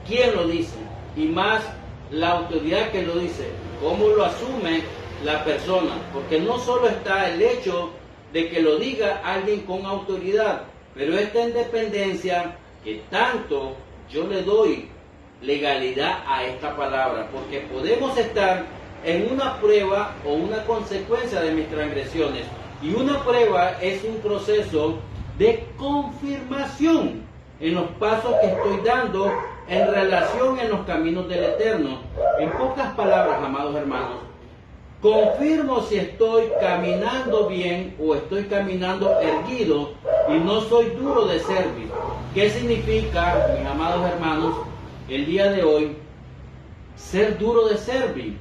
quién lo dice, y más la autoridad que lo dice, cómo lo asume la persona, porque no solo está el hecho de que lo diga alguien con autoridad, pero está en dependencia que tanto yo le doy legalidad a esta palabra, porque podemos estar en una prueba o una consecuencia de mis transgresiones, y una prueba es un proceso de confirmación en los pasos que estoy dando en relación en los caminos del Eterno. En pocas palabras, amados hermanos, confirmo si estoy caminando bien o estoy caminando erguido y no soy duro de servir. ¿Qué significa, mis amados hermanos, el día de hoy, ser duro de servir?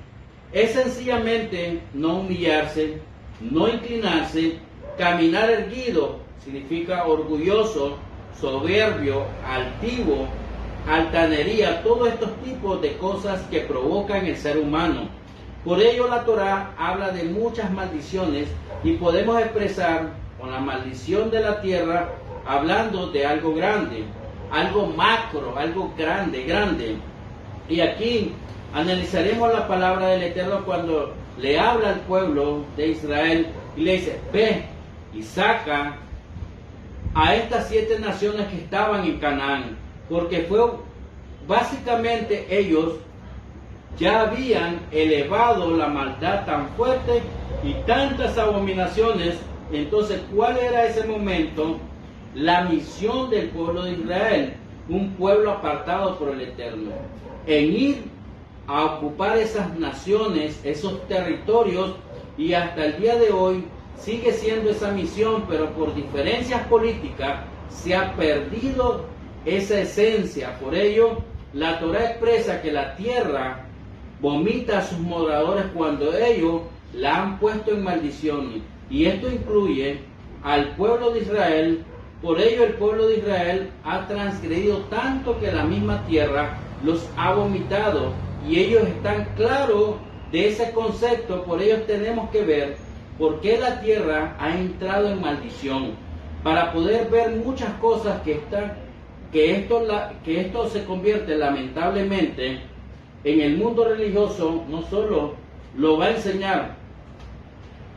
Es sencillamente no humillarse, no inclinarse, caminar erguido, significa orgulloso, soberbio, altivo, altanería, todos estos tipos de cosas que provocan el ser humano. Por ello la Torá habla de muchas maldiciones y podemos expresar con la maldición de la tierra hablando de algo grande, algo macro, algo grande. Y aquí analizaremos la palabra del Eterno cuando le habla al pueblo de Israel y le dice, ve y saca a estas 7 naciones que estaban en Canaán, porque fue básicamente ellos ya habían elevado la maldad tan fuerte y tantas abominaciones. Entonces, ¿cuál era ese momento? La misión del pueblo de Israel, un pueblo apartado por el Eterno, en ir a ocupar esas naciones, esos territorios, y hasta el día de hoy sigue siendo esa misión, pero por diferencias políticas se ha perdido esa esencia. Por ello, la Torá expresa que la tierra vomita a sus moradores cuando ellos la han puesto en maldición. Y esto incluye al pueblo de Israel. Por ello el pueblo de Israel ha transgredido tanto que la misma tierra los ha vomitado. Y ellos están claros de ese concepto. Por ello tenemos que ver por qué la tierra ha entrado en maldición. Para poder ver muchas cosas que esto se convierte lamentablemente en el mundo religioso. No solo lo va a enseñar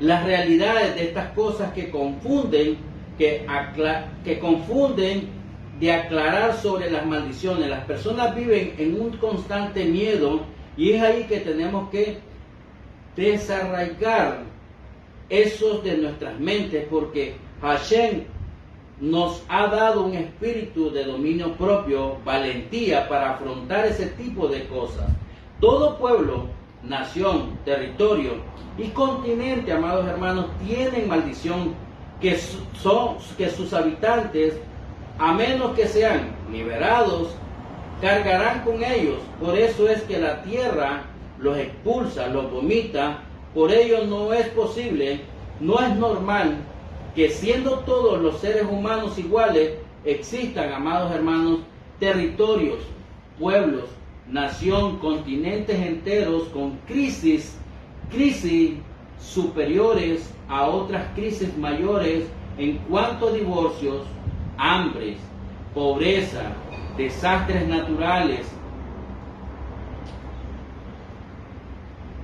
las realidades de estas cosas que confunden, que confunden de aclarar sobre las maldiciones. Las personas viven en un constante miedo y es ahí que tenemos que desarraigar esos de nuestras mentes, porque Hashem nos ha dado un espíritu de dominio propio, valentía para afrontar ese tipo de cosas. Todo pueblo, nación, territorio y continente, amados hermanos, tienen maldición que sus habitantes, a menos que sean liberados, cargarán con ellos. Por eso es que la tierra los expulsa, los vomita. Por ello no es posible, no es normal que siendo todos los seres humanos iguales, existan, amados hermanos, territorios, pueblos, nación, continentes enteros con crisis superiores a otras crisis mayores en cuanto a divorcios, hambres, pobreza, desastres naturales,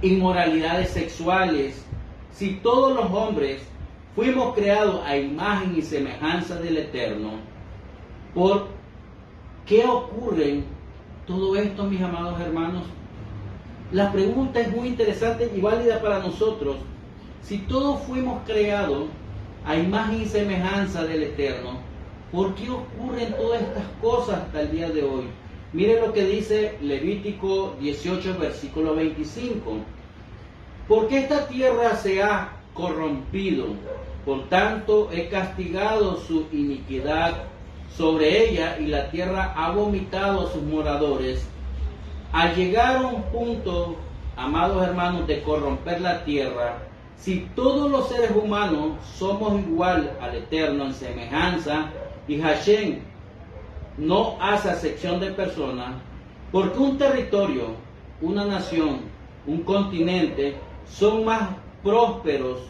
inmoralidades sexuales. Si todos los hombres fuimos creados a imagen y semejanza del Eterno, ¿por qué ocurre todo esto, mis amados hermanos? La pregunta es muy interesante y válida para nosotros. Si todos fuimos creados a imagen y semejanza del Eterno, ¿por qué ocurren todas estas cosas hasta el día de hoy? Mire lo que dice Levítico 18, versículo 25. Porque esta tierra se ha corrompido, por tanto he castigado su iniquidad sobre ella y la tierra ha vomitado a sus moradores. Al llegar a un punto, amados hermanos, de corromper la tierra, si todos los seres humanos somos igual al Eterno en semejanza, y Hashem no hace acepción de personas, porque un territorio, una nación, un continente son más prósperos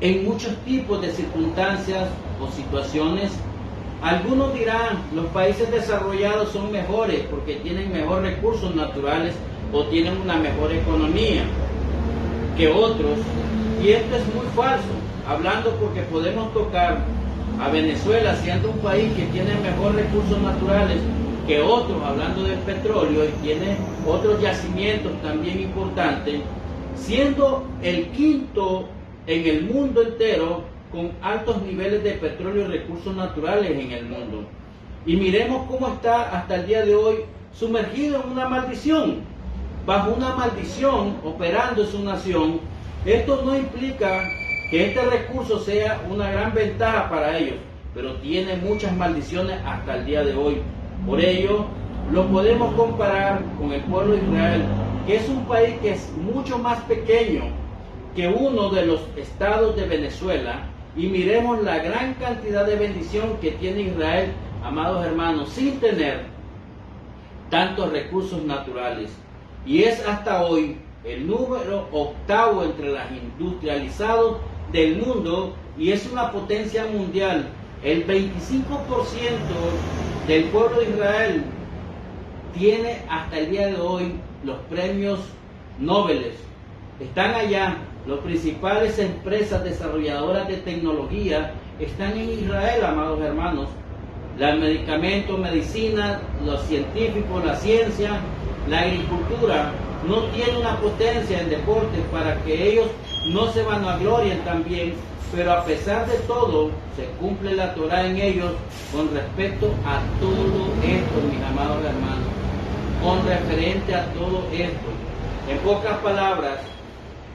en muchos tipos de circunstancias o situaciones. Algunos dirán, los países desarrollados son mejores porque tienen mejores recursos naturales o tienen una mejor economía que otros, y esto es muy falso, hablando porque podemos tocar a Venezuela siendo un país que tiene mejores recursos naturales que otros, hablando del petróleo, y tiene otros yacimientos también importantes, siendo el quinto en el mundo entero con altos niveles de petróleo y recursos naturales en el mundo. Y miremos cómo está hasta el día de hoy sumergido en una maldición, bajo una maldición operando en su nación. Esto no implica que este recurso sea una gran ventaja para ellos, pero tiene muchas maldiciones hasta el día de hoy. Por ello, lo podemos comparar con el pueblo de Israel, que es un país que es mucho más pequeño que uno de los estados de Venezuela, y miremos la gran cantidad de bendición que tiene Israel, amados hermanos, sin tener tantos recursos naturales. Y es hasta hoy el número octavo entre los industrializados del mundo, y es una potencia mundial. El 25% del pueblo de Israel tiene hasta el día de hoy los premios Nobel. Están allá. Las principales empresas desarrolladoras de tecnología están en Israel, amados hermanos. Los medicamentos, medicina, los científicos, la ciencia, la agricultura, no tienen una potencia en deportes para que ellos no se vanaglorien también, pero a pesar de todo, se cumple la Torah en ellos con respecto a todo esto, mis amados hermanos, con referente a todo esto. En pocas palabras,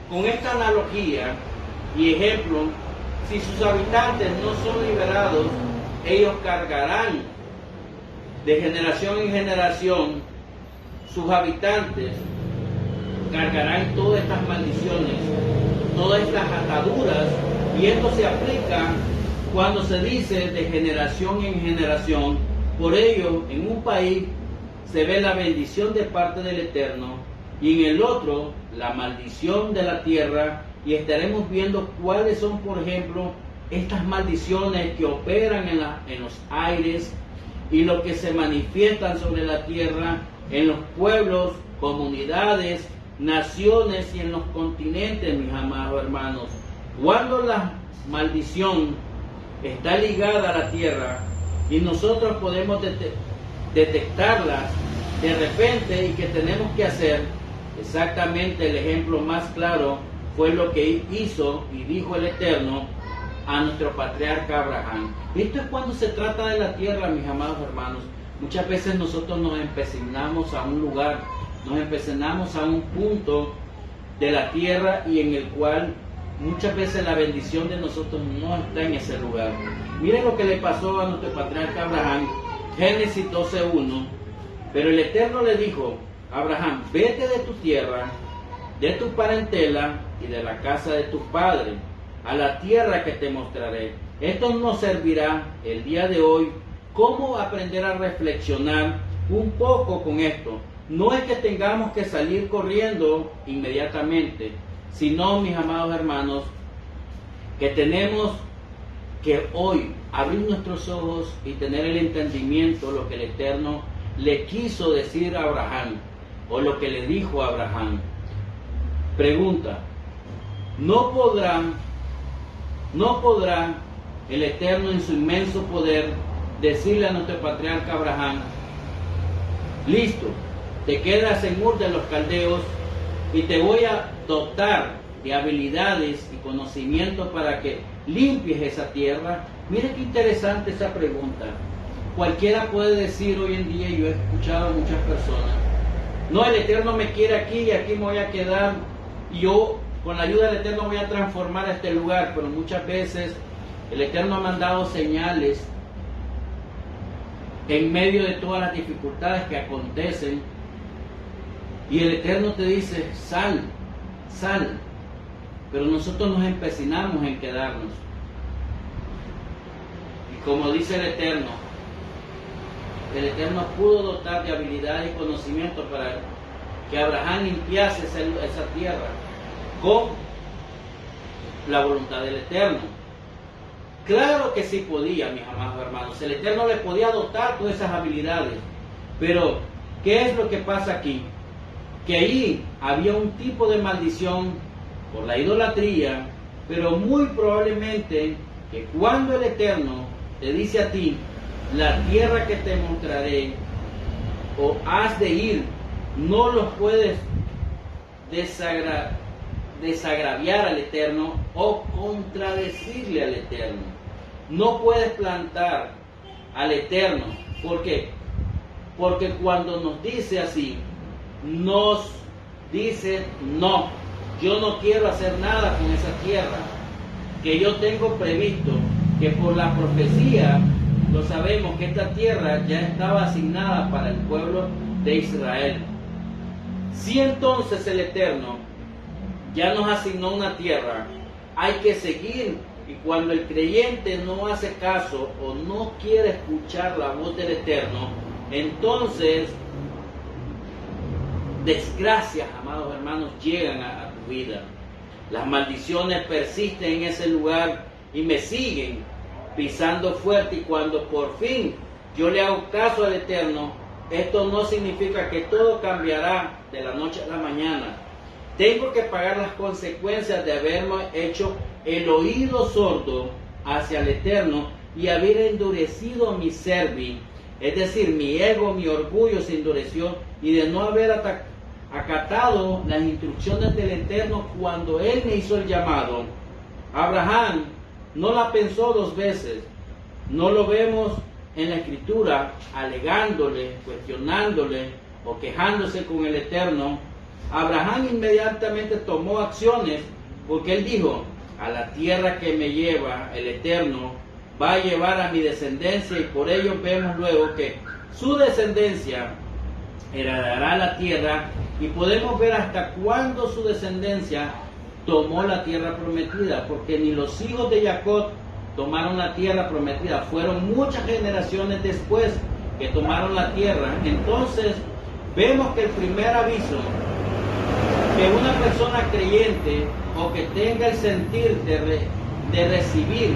con esta analogía y ejemplo, si sus habitantes no son liberados, ellos cargarán de generación en generación, sus habitantes cargarán todas estas maldiciones, todas estas ataduras, y esto se aplica cuando se dice de generación en generación. Por ello, en un país se ve la bendición de parte del Eterno, y en el otro la maldición de la tierra, y estaremos viendo cuáles son, por ejemplo, estas maldiciones que operan en los aires y lo que se manifiestan sobre la tierra, en los pueblos, comunidades, naciones y en los continentes, mis amados hermanos. Cuando la maldición está ligada a la tierra y nosotros podemos detectarla de repente, y que tenemos que hacer, exactamente el ejemplo más claro fue lo que hizo y dijo el Eterno a nuestro patriarca Abraham. Esto es cuando se trata de la tierra, mis amados hermanos. Muchas veces nosotros nos empecinamos a un lugar, nos empecinamos a un punto de la tierra, y en el cual muchas veces la bendición de nosotros no está en ese lugar. Miren lo que le pasó a nuestro patriarca Abraham, Génesis 12:1. Pero el Eterno le dijo: Abraham, vete de tu tierra, de tu parentela y de la casa de tus padres, a la tierra que te mostraré. Esto nos servirá el día de hoy cómo aprender a reflexionar un poco con esto. No es que tengamos que salir corriendo inmediatamente, sino, mis amados hermanos, que tenemos que hoy abrir nuestros ojos y tener el entendimiento, lo que el Eterno le quiso decir a Abraham, o lo que le dijo a Abraham. Pregunta: ¿no podrá el Eterno en su inmenso poder decirle a nuestro patriarca Abraham: listo, te quedas en Ur de los Caldeos y te voy a dotar de habilidades y conocimientos para que limpies esa tierra? Mire qué interesante esa pregunta. Cualquiera puede decir hoy en día, y yo he escuchado a muchas personas: no, el Eterno me quiere aquí y aquí me voy a quedar, y yo con la ayuda del Eterno voy a transformar este lugar. Pero muchas veces el Eterno ha mandado señales en medio de todas las dificultades que acontecen, y el Eterno te dice: sal, sal. Pero nosotros nos empecinamos en quedarnos. como dice el Eterno pudo dotar de habilidad y conocimiento para que Abraham limpiase esa tierra con la voluntad del Eterno. Claro que sí podía, mis amados hermanos. El Eterno le podía dotar todas esas habilidades. Pero, ¿qué es lo que pasa aquí? Que ahí había un tipo de maldición por la idolatría, pero muy probablemente que cuando el Eterno te dice a ti, la tierra que te mostraré, o has de ir, no los puedes desagraviar al Eterno o contradecirle al Eterno. No puedes plantar al Eterno. ¿Por qué? Porque cuando nos dice así, nos dice, no, yo no quiero hacer nada con esa tierra, que yo tengo previsto, que por la profecía lo sabemos que esta tierra ya estaba asignada para el pueblo de Israel. Si entonces el Eterno ya nos asignó una tierra, hay que seguir, y cuando el creyente no hace caso o no quiere escuchar la voz del Eterno, entonces desgracias, amados hermanos, llegan a tu vida. Las maldiciones persisten en ese lugar y me siguen pisando fuerte, y cuando por fin yo le hago caso al Eterno, esto no significa que todo cambiará de la noche a la mañana. Tengo que pagar las consecuencias de haberme hecho el oído sordo hacia el Eterno y haber endurecido mi cerviz, es decir, mi ego, mi orgullo se endureció, y de no haber acatado las instrucciones del Eterno cuando Él me hizo el llamado. Abraham no la pensó dos veces. No lo vemos en la Escritura alegándole, cuestionándole o quejándose con el Eterno. Abraham inmediatamente tomó acciones, porque él dijo, a la tierra que me lleva el Eterno va a llevar a mi descendencia, y por ello vemos luego que su descendencia heredará la tierra, y podemos ver hasta cuándo su descendencia tomó la tierra prometida, porque ni los hijos de Jacob tomaron la tierra prometida, fueron muchas generaciones después que tomaron la tierra. Entonces vemos que el primer aviso que una persona creyente o que tenga el sentir de recibir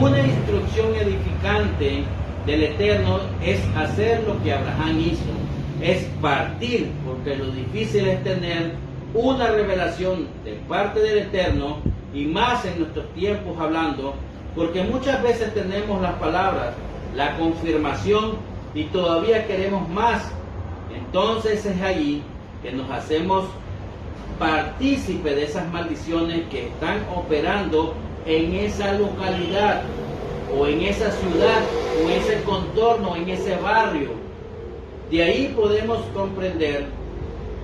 una instrucción edificante del Eterno es hacer lo que Abraham hizo, es partir, porque lo difícil es tener una revelación de parte del Eterno, y más en nuestros tiempos hablando, porque muchas veces tenemos las palabras, la confirmación, y todavía queremos más. Entonces es allí que nos hacemos partícipe de esas maldiciones que están operando en esa localidad, o en esa ciudad, o en ese contorno, en ese barrio. De ahí podemos comprender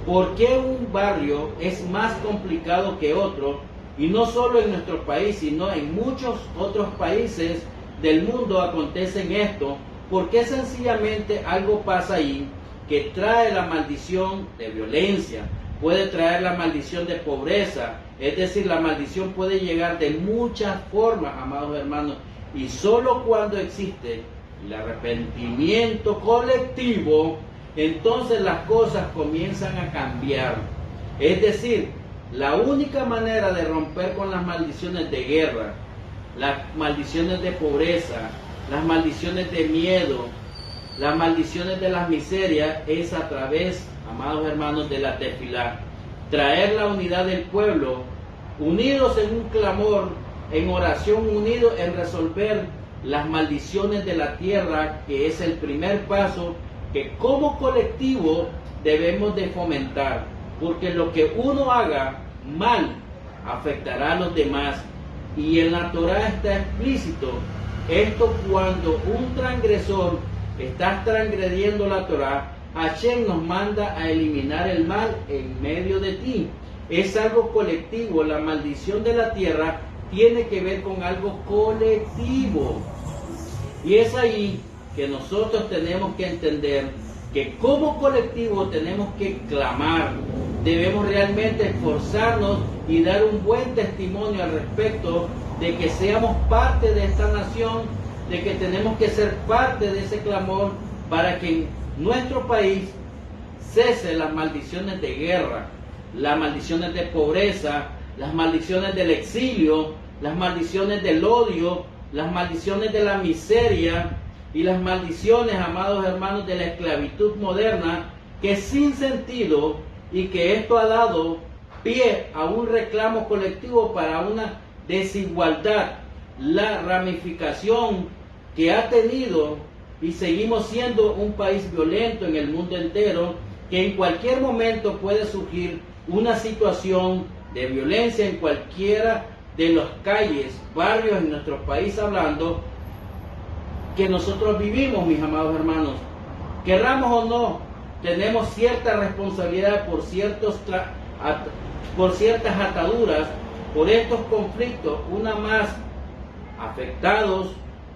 por qué un barrio es más complicado que otro, y no solo en nuestro país, sino en muchos otros países del mundo acontecen esto, porque sencillamente algo pasa ahí que trae la maldición de violencia, puede traer la maldición de pobreza, es decir, la maldición puede llegar de muchas formas, amados hermanos, y solo cuando existe el arrepentimiento colectivo, entonces las cosas comienzan a cambiar. Es decir, la única manera de romper con las maldiciones de guerra, las maldiciones de pobreza, las maldiciones de miedo, las maldiciones de las miserias, es a través, amados hermanos, de la tefilá. Traer la unidad del pueblo, unidos en un clamor, en oración, unidos en resolver las maldiciones de la tierra, que es el primer paso que como colectivo debemos de fomentar, porque lo que uno haga mal afectará a los demás, y en la Torá está explícito esto: cuando un transgresor está transgrediendo la Torá, Hashem nos manda a eliminar el mal en medio de ti. Es algo colectivo. La maldición de la tierra tiene que ver con algo colectivo, y es ahí que nosotros tenemos que entender que como colectivo tenemos que clamar, debemos realmente esforzarnos y dar un buen testimonio al respecto de que seamos parte de esta nación, de que tenemos que ser parte de ese clamor para que en nuestro país cese las maldiciones de guerra, las maldiciones de pobreza, las maldiciones del exilio, las maldiciones del odio, las maldiciones de la miseria y las maldiciones, amados hermanos, de la esclavitud moderna, que es sin sentido, y que esto ha dado pie a un reclamo colectivo para una desigualdad, la ramificación que ha tenido, y seguimos siendo un país violento en el mundo entero, que en cualquier momento puede surgir una situación de violencia en cualquiera de las calles, barrios en nuestro país, hablando, que nosotros vivimos, mis amados hermanos. Querramos o no, tenemos cierta responsabilidad por ciertas ataduras, por estos conflictos, una más afectados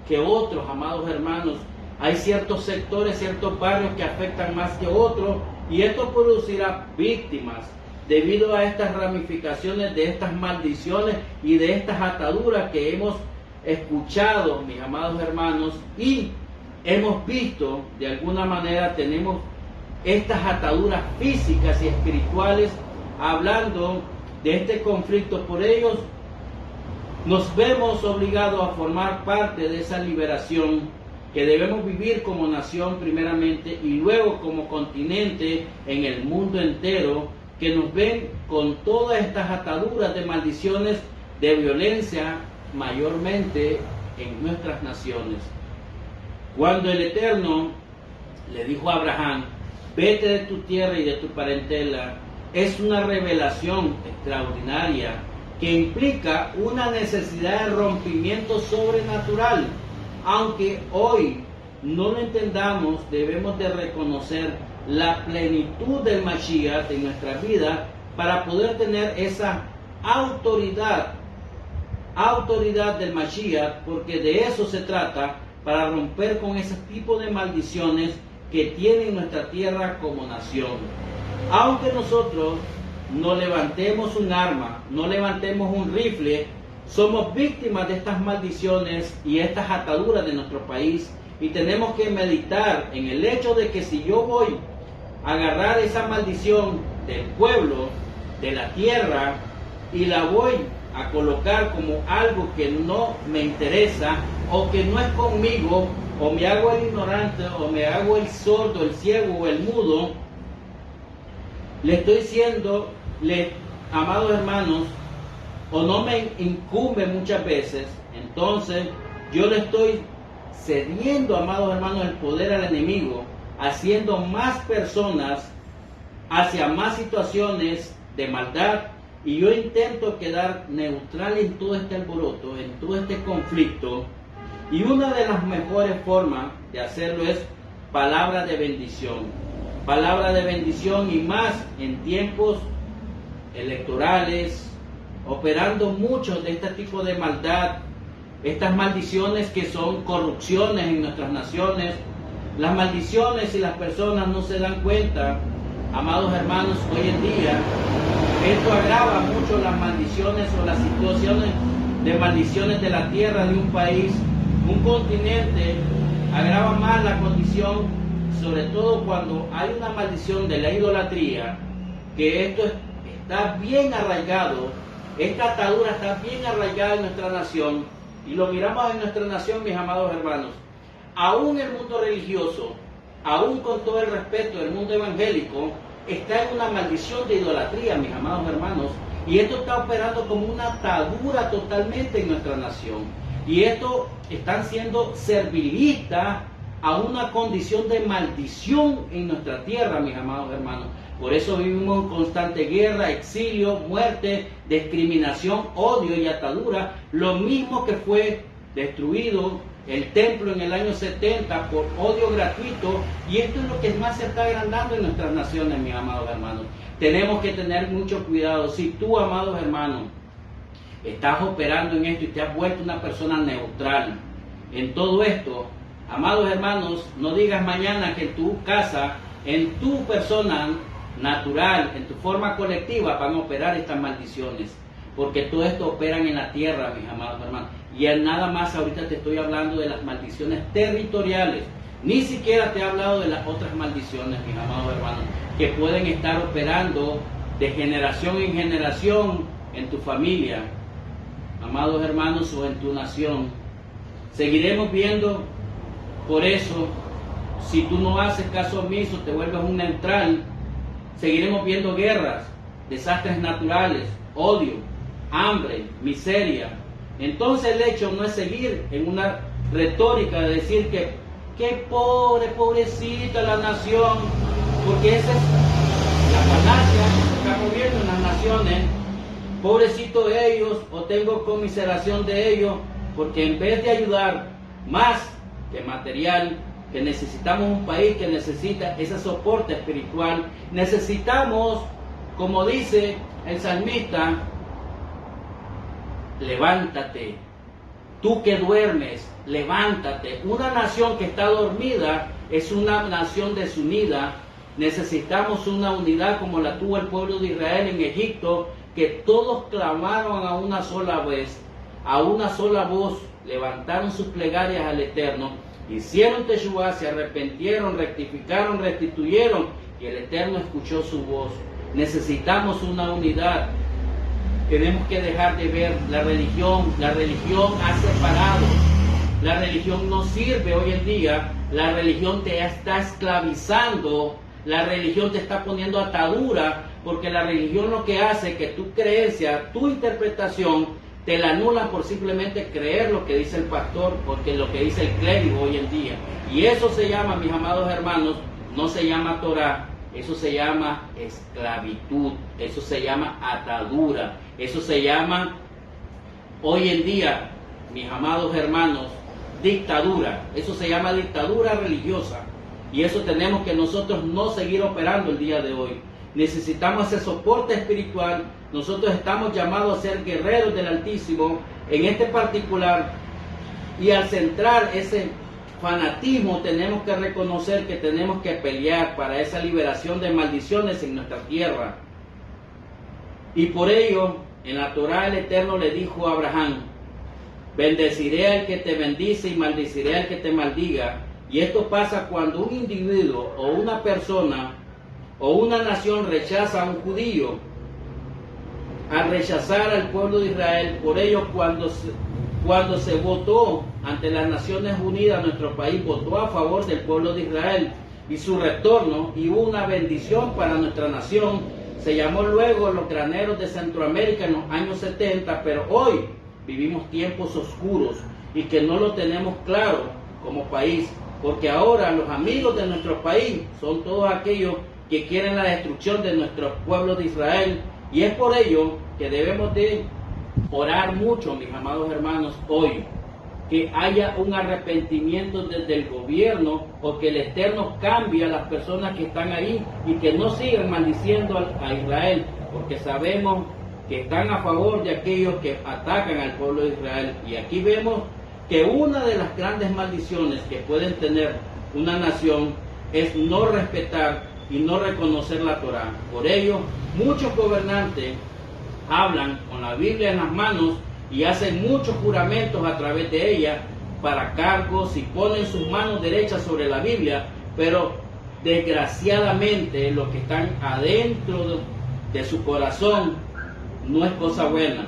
que otros, amados hermanos. Hay ciertos sectores, ciertos barrios que afectan más que otros, y esto producirá víctimas debido a estas ramificaciones de estas maldiciones y de estas ataduras que hemos escuchado, mis amados hermanos, y hemos visto. De alguna manera tenemos estas ataduras físicas y espirituales, hablando de este conflicto. Por ellos nos vemos obligados a formar parte de esa liberación que debemos vivir como nación primeramente, y luego como continente en el mundo entero, que nos ven con todas estas ataduras de maldiciones, de violencia, mayormente en nuestras naciones. Cuando el Eterno le dijo a Abraham: vete de tu tierra y de tu parentela, es una revelación extraordinaria que implica una necesidad de rompimiento sobrenatural. Aunque hoy no lo entendamos, debemos de reconocer la plenitud del Mashiach en nuestra vida para poder tener esa autoridad del Mashiach, porque de eso se trata, para romper con ese tipo de maldiciones que tiene nuestra tierra como nación. Aunque nosotros no levantemos un arma, no levantemos un rifle, somos víctimas de estas maldiciones y estas ataduras de nuestro país, y tenemos que meditar en el hecho de que si yo voy a agarrar esa maldición del pueblo, de la tierra, y la voy a colocar como algo que no me interesa o que no es conmigo, o me hago el ignorante, o me hago el sordo, el ciego o el mudo, le estoy diciendo, amados hermanos, o no me incumbe muchas veces, entonces yo le estoy cediendo, amados hermanos, el poder al enemigo, haciendo más personas hacia más situaciones de maldad, y yo intento quedar neutral en todo este alboroto, en todo este conflicto. Y una de las mejores formas de hacerlo es palabra de bendición. Palabra de bendición, y más en tiempos electorales, operando muchos de este tipo de maldad, estas maldiciones que son corrupciones en nuestras naciones. Las maldiciones, y las personas no se dan cuenta, amados hermanos, hoy en día, esto agrava mucho las maldiciones o las situaciones de maldiciones de la tierra de un país, un continente. Agrava más la condición, sobre todo cuando hay una maldición de la idolatría, que esto está bien arraigado, esta atadura está bien arraigada en nuestra nación, y lo miramos en nuestra nación, mis amados hermanos. Aún el mundo religioso, aún con todo el respeto del mundo evangélico, está en una maldición de idolatría, mis amados hermanos, y esto está operando como una atadura totalmente en nuestra nación, y esto están siendo servilistas a una condición de maldición en nuestra tierra, mis amados hermanos. Por eso vivimos en constante guerra, exilio, muerte, discriminación, odio y atadura, lo mismo que fue destruido el templo en el año 70 por odio gratuito, y esto es lo que más se está agrandando en nuestras naciones, mis amados hermanos. Tenemos que tener mucho cuidado. Si tú, amados hermanos, estás operando en esto y te has vuelto una persona neutral en todo esto, amados hermanos, no digas mañana que en tu casa, en tu persona natural, en tu forma colectiva, van a operar estas maldiciones, porque todo esto operan en la tierra, mis amados hermanos. Y nada más ahorita te estoy hablando de las maldiciones territoriales. Ni siquiera te he hablado de las otras maldiciones, mis amados hermanos, que pueden estar operando de generación en generación en tu familia, amados hermanos, o en tu nación. Seguiremos viendo, por eso, si tú no haces caso omiso, te vuelves un neutral, seguiremos viendo guerras, desastres naturales, odio, hambre, miseria. Entonces el hecho no es seguir en una retórica de decir que qué pobre, pobrecita la nación, porque esa es la falacia que se está moviendo en las naciones. Pobrecito de ellos, o tengo conmiseración de ellos, porque en vez de ayudar más que material, que necesitamos un país que necesita ese soporte espiritual, necesitamos, como dice el salmista, levántate, tú que duermes, levántate. Una nación que está dormida es una nación desunida. Necesitamos una unidad como la tuvo el pueblo de Israel en Egipto, que todos clamaron a una sola vez, a una sola voz, levantaron sus plegarias al Eterno, hicieron teshuvá, se arrepintieron, rectificaron, restituyeron, y el Eterno escuchó su voz. Necesitamos una unidad. Tenemos que dejar de ver la religión ha separado. La religión no sirve hoy en día, la religión te está esclavizando, la religión te está poniendo atadura, porque la religión lo que hace es que tu creencia, tu interpretación, te la anulan por simplemente creer lo que dice el pastor, porque lo que dice el clérigo hoy en día. Y eso se llama, mis amados hermanos, no se llama Torah, eso se llama esclavitud, eso se llama atadura, eso se llama hoy en día, mis amados hermanos, dictadura. Eso se llama dictadura religiosa. Y eso tenemos que nosotros no seguir operando el día de hoy. Necesitamos ese soporte espiritual. Nosotros estamos llamados a ser guerreros del Altísimo en este particular. Y al centrar ese fanatismo, tenemos que reconocer que tenemos que pelear para esa liberación de maldiciones en nuestra tierra. Y por ello, en la Torá el Eterno le dijo a Abraham: bendeciré al que te bendice y maldeciré al que te maldiga. Y esto pasa cuando un individuo o una persona o una nación rechaza a un judío. Al rechazar al pueblo de Israel, por ello cuando se votó ante las Naciones Unidas, nuestro país votó a favor del pueblo de Israel y su retorno, y una bendición para nuestra nación. Se llamó luego los graneros de Centroamérica en los años 70, pero hoy vivimos tiempos oscuros y que no lo tenemos claro como país, porque ahora los amigos de nuestro país son todos aquellos que quieren la destrucción de nuestro pueblo de Israel, y es por ello que debemos de orar mucho, mis amados hermanos, hoy, que haya un arrepentimiento desde el gobierno, o que el Eterno cambie a las personas que están ahí y que no sigan maldiciendo a Israel, porque sabemos que están a favor de aquellos que atacan al pueblo de Israel. Y aquí vemos que una de las grandes maldiciones que pueden tener una nación es no respetar y no reconocer la Torá. Por ello, muchos gobernantes hablan con la Biblia en las manos y hacen muchos juramentos a través de ella para cargos y ponen sus manos derechas sobre la Biblia, pero desgraciadamente los que están adentro de su corazón no es cosa buena,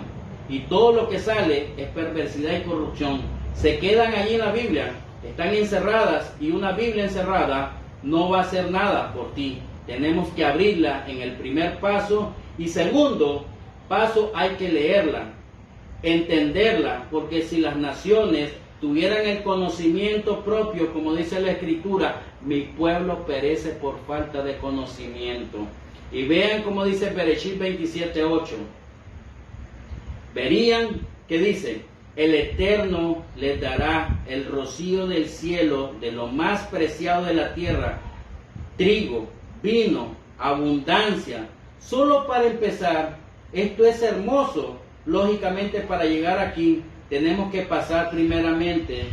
y todo lo que sale es perversidad y corrupción. Se quedan allí en la Biblia, están encerradas, y una Biblia encerrada no va a hacer nada por ti. Tenemos que abrirla en el primer paso, y segundo paso, hay que leerla, entenderla, porque si las naciones tuvieran el conocimiento propio, como dice la Escritura, mi pueblo perece por falta de conocimiento. Y vean como dice Bereshit 27:8. Verían que dice: el Eterno les dará el rocío del cielo, de lo más preciado de la tierra, trigo, vino, abundancia. Solo para empezar, esto es hermoso. Lógicamente, para llegar aquí tenemos que pasar primeramente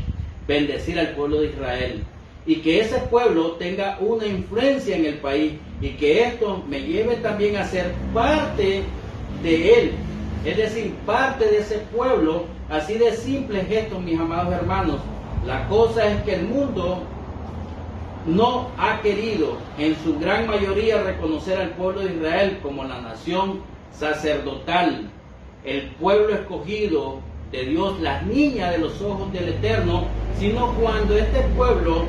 bendecir al pueblo de Israel, y que ese pueblo tenga una influencia en el país, y que esto me lleve también a ser parte de él, es decir, parte de ese pueblo. Así de simple es esto, mis amados hermanos. La cosa es que el mundo no ha querido en su gran mayoría reconocer al pueblo de Israel como la nación sacerdotal, el pueblo escogido de Dios, las niñas de los ojos del Eterno, sino cuando este pueblo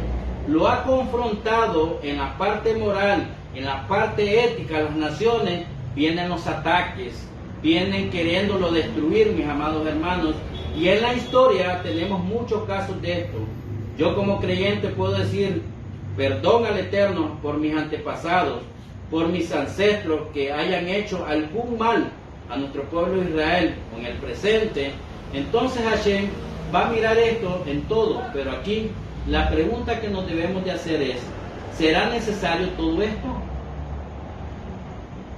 lo ha confrontado en la parte moral, en la parte ética, las naciones, vienen los ataques, vienen queriéndolo destruir, mis amados hermanos, y en la historia tenemos muchos casos de esto. Yo como creyente puedo decir, perdón al Eterno por mis antepasados, por mis ancestros que hayan hecho algún mal a nuestro pueblo de Israel en el presente. Entonces Hashem va a mirar esto en todo, pero aquí la pregunta que nos debemos de hacer es, ¿será necesario todo esto?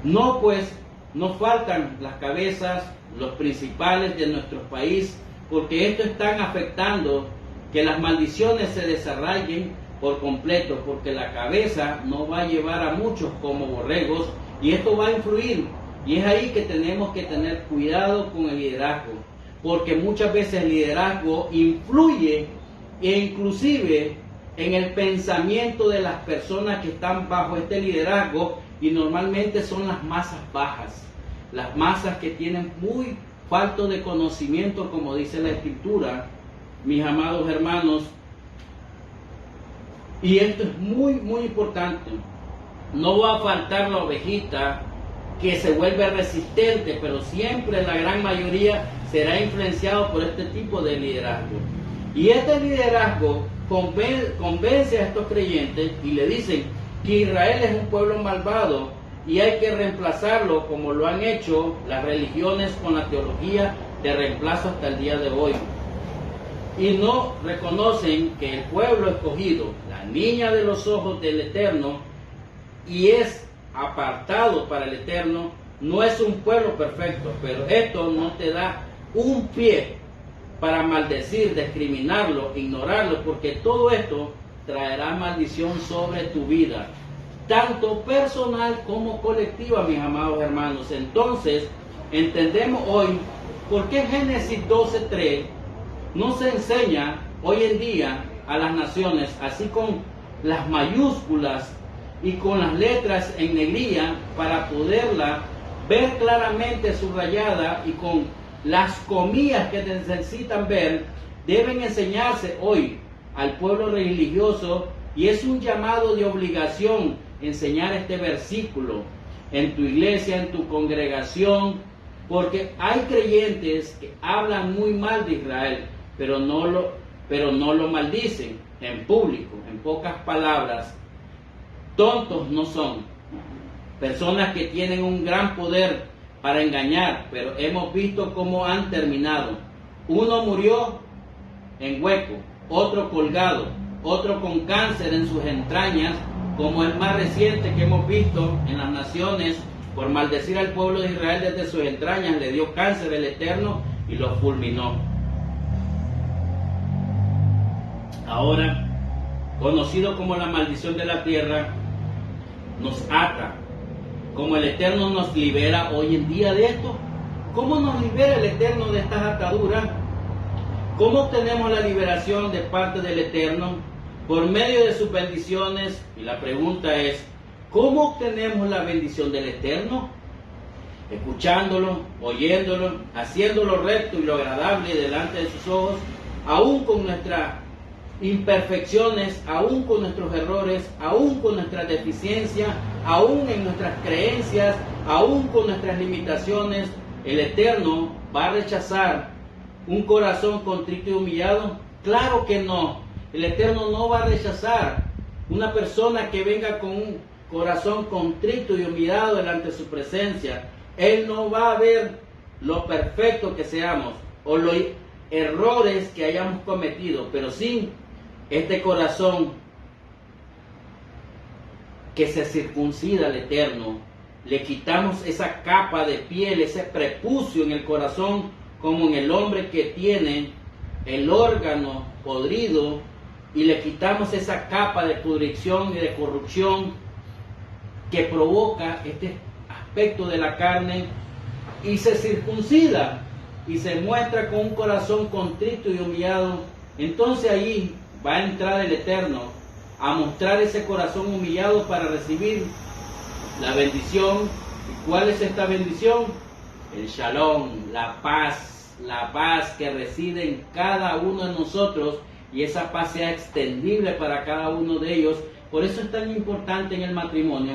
No, pues nos faltan las cabezas, los principales de nuestro país, porque esto está afectando que las maldiciones se desarrollen por completo, porque la cabeza no va a llevar a muchos como borregos y esto va a influir. Y es ahí que tenemos que tener cuidado con el liderazgo, porque muchas veces el liderazgo influye e inclusive en el pensamiento de las personas que están bajo este liderazgo, y normalmente son las masas bajas, las masas que tienen muy falto de conocimiento, como dice la Escritura, mis amados hermanos. Y esto es muy importante. No va a faltar la ovejita que se vuelve resistente, pero siempre la gran mayoría será influenciado por este tipo de liderazgo. Y este liderazgo convence a estos creyentes y le dicen que Israel es un pueblo malvado y hay que reemplazarlo, como lo han hecho las religiones con la teología de reemplazo hasta el día de hoy. Y no reconocen que el pueblo escogido, la niña de los ojos del Eterno, y es apartado para el Eterno, no es un pueblo perfecto, pero esto no te da un pie para maldecir, discriminarlo, ignorarlo, porque todo esto traerá maldición sobre tu vida, tanto personal como colectiva, mis amados hermanos. Entonces, entendemos hoy por qué Génesis 12:3 no se enseña hoy en día a las naciones, así con las mayúsculas y con las letras en negrilla, para poderla ver claramente subrayada, y con las comillas que necesitan ver, deben enseñarse hoy al pueblo religioso, y es un llamado de obligación enseñar este versículo en tu iglesia, en tu congregación, porque hay creyentes que hablan muy mal de Israel, pero no lo maldicen en público. En pocas palabras, tontos no son, personas que tienen un gran poder para engañar, pero hemos visto cómo han terminado. Uno murió en hueco, otro colgado, otro con cáncer en sus entrañas, como el más reciente que hemos visto en las naciones, por maldecir al pueblo de Israel desde sus entrañas, le dio cáncer el Eterno y lo fulminó. Ahora, conocido como la maldición de la tierra, nos ata. Como el Eterno nos libera hoy en día de esto. ¿Cómo nos libera el Eterno de estas ataduras? ¿Cómo obtenemos la liberación de parte del Eterno? Por medio de sus bendiciones. Y la pregunta es, ¿cómo obtenemos la bendición del Eterno? Escuchándolo, oyéndolo, haciendo lo recto y lo agradable delante de sus ojos, aún con nuestras imperfecciones, aún con nuestros errores, aún con nuestras deficiencias, aún en nuestras creencias, aún con nuestras limitaciones. ¿El Eterno va a rechazar un corazón contrito y humillado? Claro que no. El Eterno no va a rechazar una persona que venga con un corazón contrito y humillado delante de su presencia. Él no va a ver lo perfecto que seamos o los errores que hayamos cometido, pero sí este corazón que se circuncida al Eterno. Le quitamos esa capa de piel, ese prepucio en el corazón, como en el hombre que tiene el órgano podrido, y le quitamos esa capa de pudrición y de corrupción que provoca este aspecto de la carne, y se circuncida y se muestra con un corazón contrito y humillado, entonces ahí va a entrar el Eterno a mostrar ese corazón humillado para recibir la bendición. ¿Y cuál es esta bendición? El Shalom, la paz que reside en cada uno de nosotros, y esa paz sea extendible para cada uno de ellos. Por eso es tan importante en el matrimonio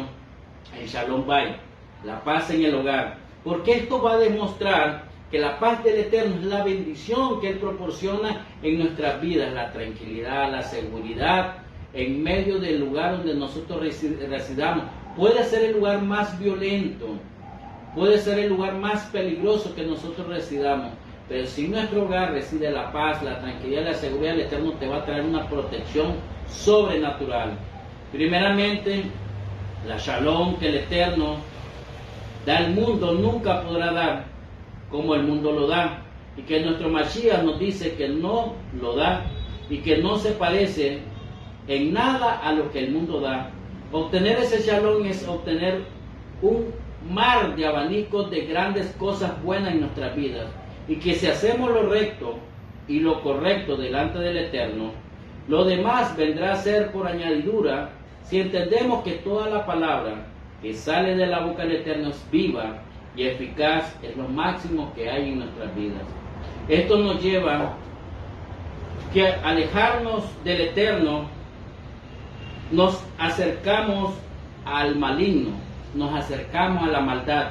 el Shalom Bayit, la paz en el hogar, porque esto va a demostrar que la paz del Eterno es la bendición que Él proporciona en nuestras vidas, la tranquilidad, la seguridad en medio del lugar donde nosotros residamos. Puede ser el lugar más violento, puede ser el lugar más peligroso que nosotros residamos, pero si en nuestro hogar reside la paz, la tranquilidad y la seguridad, el Eterno te va a traer una protección sobrenatural. Primeramente, la Shalom que el Eterno da al mundo nunca podrá dar como el mundo lo da, y que nuestro Mashiach nos dice que no lo da y que no se parece en nada a lo que el mundo da. Obtener ese Shalom es obtener un mar de abanicos de grandes cosas buenas en nuestras vidas, y que si hacemos lo recto y lo correcto delante del Eterno, lo demás vendrá a ser por añadidura, si entendemos que toda la palabra que sale de la boca del Eterno es viva y eficaz, es lo máximo que hay en nuestras vidas. Esto nos lleva que alejarnos del Eterno, nos acercamos al maligno, nos acercamos a la maldad.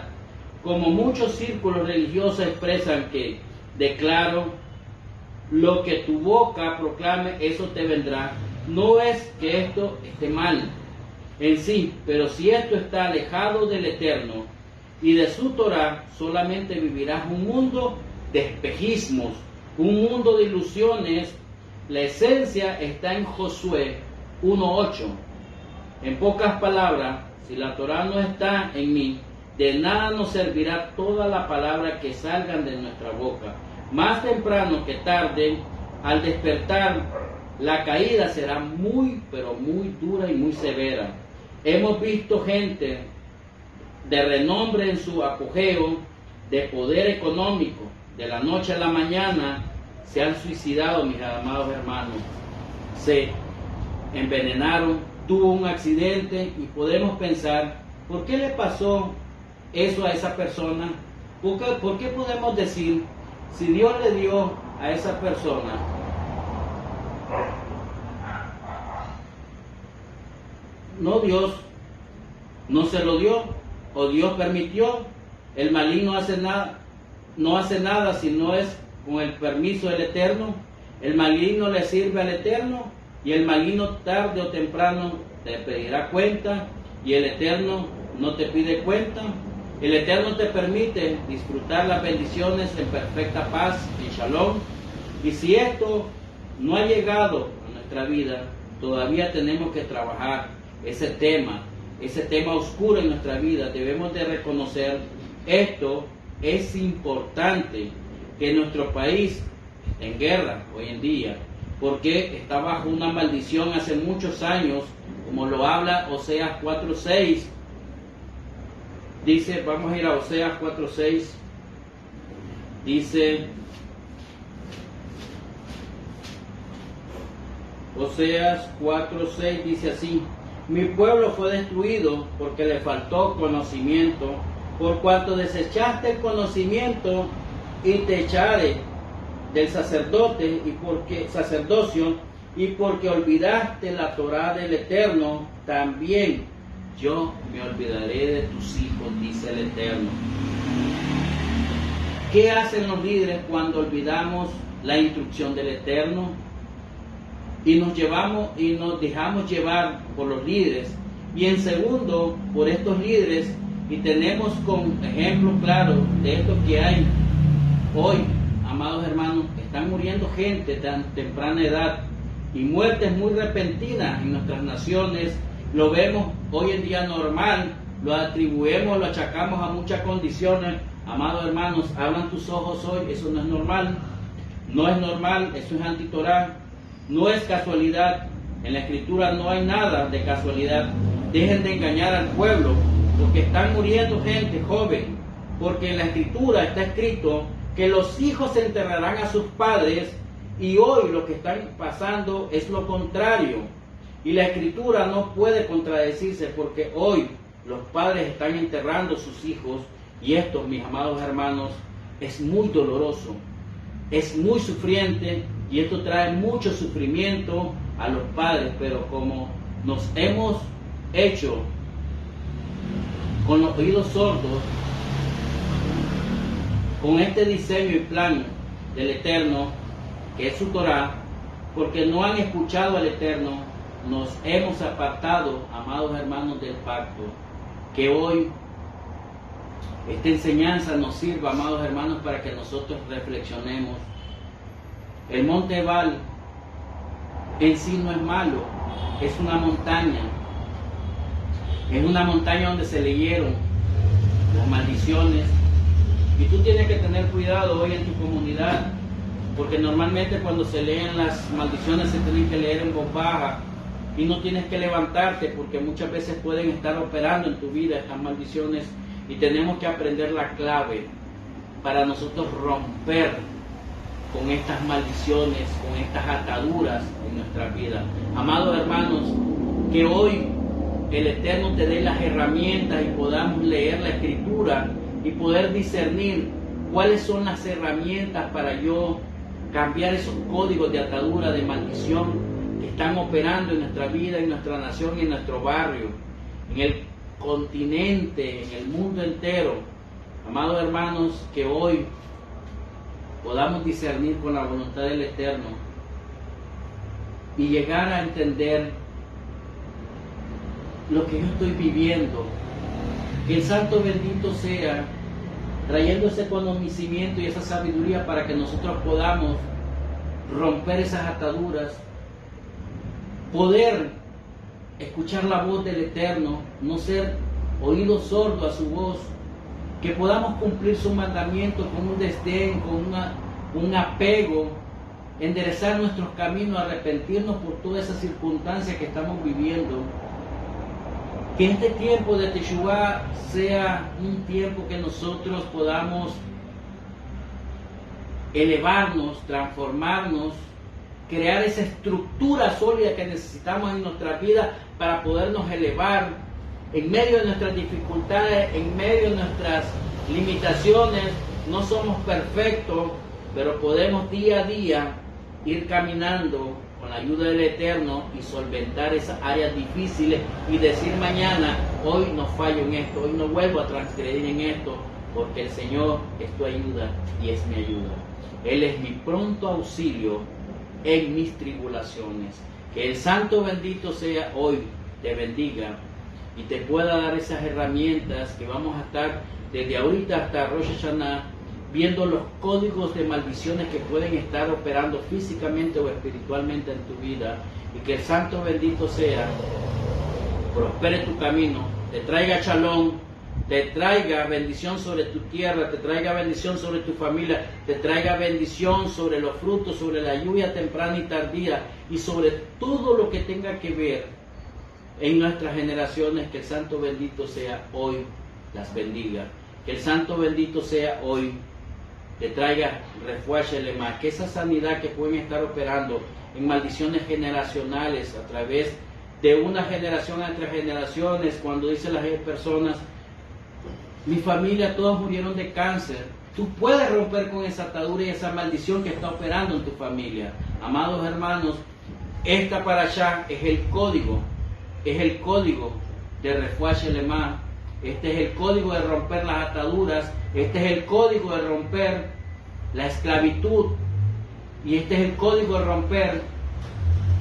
Como muchos círculos religiosos expresan que declaro, lo que tu boca proclame, eso te vendrá. No es que esto esté mal en sí, pero si esto está alejado del Eterno y de su Torah, solamente vivirás un mundo de espejismos, un mundo de ilusiones. La esencia está en Josué 1:8. En pocas palabras, si la Torah no está en mí, de nada nos servirá toda la palabra que salgan de nuestra boca. Más temprano que tarde, al despertar, la caída será muy, pero muy dura y muy severa. Hemos visto gente de renombre en su apogeo, de poder económico, de la noche a la mañana, se han suicidado, mis amados hermanos, se envenenaron, tuvo un accidente, y podemos pensar, ¿por qué le pasó eso a esa persona? ¿Por qué podemos decir, si Dios le dio a esa persona Dios no se lo dio, o Dios permitió? El maligno no hace nada si no es con el permiso del Eterno. El maligno le sirve al Eterno, y el maligno tarde o temprano te pedirá cuenta, y el Eterno no te pide cuenta. El Eterno te permite disfrutar las bendiciones en perfecta paz y shalom, y si esto no ha llegado a nuestra vida, todavía tenemos que trabajar ese tema oscuro en nuestra vida. Debemos de reconocer esto. Es importante que nuestro país esté en guerra hoy en día, porque está bajo una maldición hace muchos años, como lo habla Oseas 4:6. Dice, vamos a ir a Oseas 4:6. Dice, Oseas 4:6 dice así: mi pueblo fue destruido porque le faltó conocimiento, por cuanto desechaste el conocimiento y te echaré del sacerdocio, y porque olvidaste la Torah del Eterno, también yo me olvidaré de tus hijos, dice el Eterno. ¿Qué hacen los líderes cuando olvidamos la instrucción del Eterno? Y nos dejamos llevar por los líderes, y en segundo por estos líderes, y tenemos con ejemplos claros de esto que hay hoy, amados hermanos. Están muriendo gente tan temprana edad, y muertes muy repentinas en nuestras naciones. Lo vemos hoy en día normal, lo atribuimos, lo achacamos a muchas condiciones. Amados hermanos, abran tus ojos hoy, eso no es normal, no es normal, eso es anti-Torah. No es casualidad, en la Escritura no hay nada de casualidad. Dejen de engañar al pueblo, porque están muriendo gente joven, porque en la Escritura está escrito que los hijos enterrarán a sus padres, y hoy lo que están pasando es lo contrario. Y la Escritura no puede contradecirse, porque hoy los padres están enterrando a sus hijos, y esto, mis amados hermanos, es muy doloroso, es muy sufriente, y esto trae mucho sufrimiento a los padres. Pero como nos hemos hecho con los oídos sordos, con este diseño y plan del Eterno, que es su Torah, porque no han escuchado al Eterno, nos hemos apartado, amados hermanos, del pacto. Que hoy esta enseñanza nos sirva, amados hermanos, para que nosotros reflexionemos. El monte Ebal en sí no es malo, es una montaña. Es una montaña donde se leyeron las maldiciones. Y tú tienes que tener cuidado hoy en tu comunidad, porque normalmente cuando se leen las maldiciones se tienen que leer en voz baja, y no tienes que levantarte, porque muchas veces pueden estar operando en tu vida estas maldiciones, y tenemos que aprender la clave para nosotros romper con estas maldiciones, con estas ataduras en nuestra vida. Amados hermanos, que hoy el Eterno te dé las herramientas y podamos leer la Escritura y poder discernir cuáles son las herramientas para yo cambiar esos códigos de atadura, de maldición que están operando en nuestra vida, en nuestra nación y en nuestro barrio, en el continente, en el mundo entero. Amados hermanos, que hoy podamos discernir con la voluntad del Eterno y llegar a entender lo que yo estoy viviendo. Que el Santo bendito sea trayendo ese conocimiento y esa sabiduría para que nosotros podamos romper esas ataduras, poder escuchar la voz del Eterno, no ser oídos sordos a su voz, que podamos cumplir su mandamiento con un desdén, con un apego, enderezar nuestros caminos, arrepentirnos por todas esas circunstancias que estamos viviendo. Que este tiempo de Teshuvá sea un tiempo que nosotros podamos elevarnos, transformarnos, crear esa estructura sólida que necesitamos en nuestra vida para podernos elevar en medio de nuestras dificultades, en medio de nuestras limitaciones. No somos perfectos, pero podemos día a día ir caminando con la ayuda del Eterno y solventar esas áreas difíciles y decir mañana: hoy no fallo en esto, hoy no vuelvo a transgredir en esto, porque el Señor es tu ayuda y es mi ayuda. Él es mi pronto auxilio en mis tribulaciones. Que el Santo bendito sea hoy te bendiga y te pueda dar esas herramientas que vamos a estar desde ahorita hasta Rosh Hashanah viendo los códigos de maldiciones que pueden estar operando físicamente o espiritualmente en tu vida, y que el Santo bendito sea prospere tu camino, te traiga shalom, te traiga bendición sobre tu tierra, te traiga bendición sobre tu familia, te traiga bendición sobre los frutos, sobre la lluvia temprana y tardía, y sobre todo lo que tenga que ver en nuestras generaciones. Que el Santo bendito sea hoy las bendiga, que el Santo bendito sea hoy te traiga refuáchele, que esa sanidad que pueden estar operando en maldiciones generacionales a través de una generación entre generaciones, cuando dicen las personas: mi familia todos murieron de cáncer. Tú puedes romper con esa atadura y esa maldición que está operando en tu familia. Amados hermanos, esta parashá es el código de refuáchele. Este es el código de romper las ataduras, este es el código de romper la esclavitud, y este es el código de romper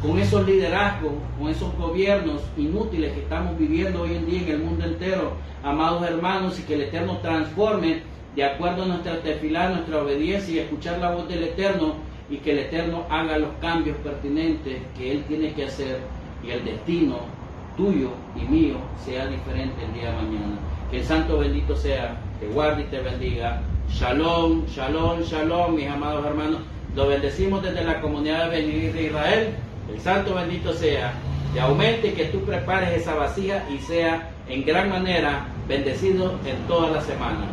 con esos liderazgos, con esos gobiernos inútiles que estamos viviendo hoy en día en el mundo entero, amados hermanos, y que el Eterno transforme de acuerdo a nuestra tefilá, nuestra obediencia y escuchar la voz del Eterno, y que el Eterno haga los cambios pertinentes que Él tiene que hacer, y el destino tuyo y mío sea diferente el día de mañana. Que el Santo bendito sea, te guarde y te bendiga. Shalom, shalom, shalom, mis amados hermanos. Los bendecimos desde la comunidad de Benigir de Israel. El Santo bendito sea, te aumente y que tú prepares esa vasija y sea en gran manera bendecido en toda la semana.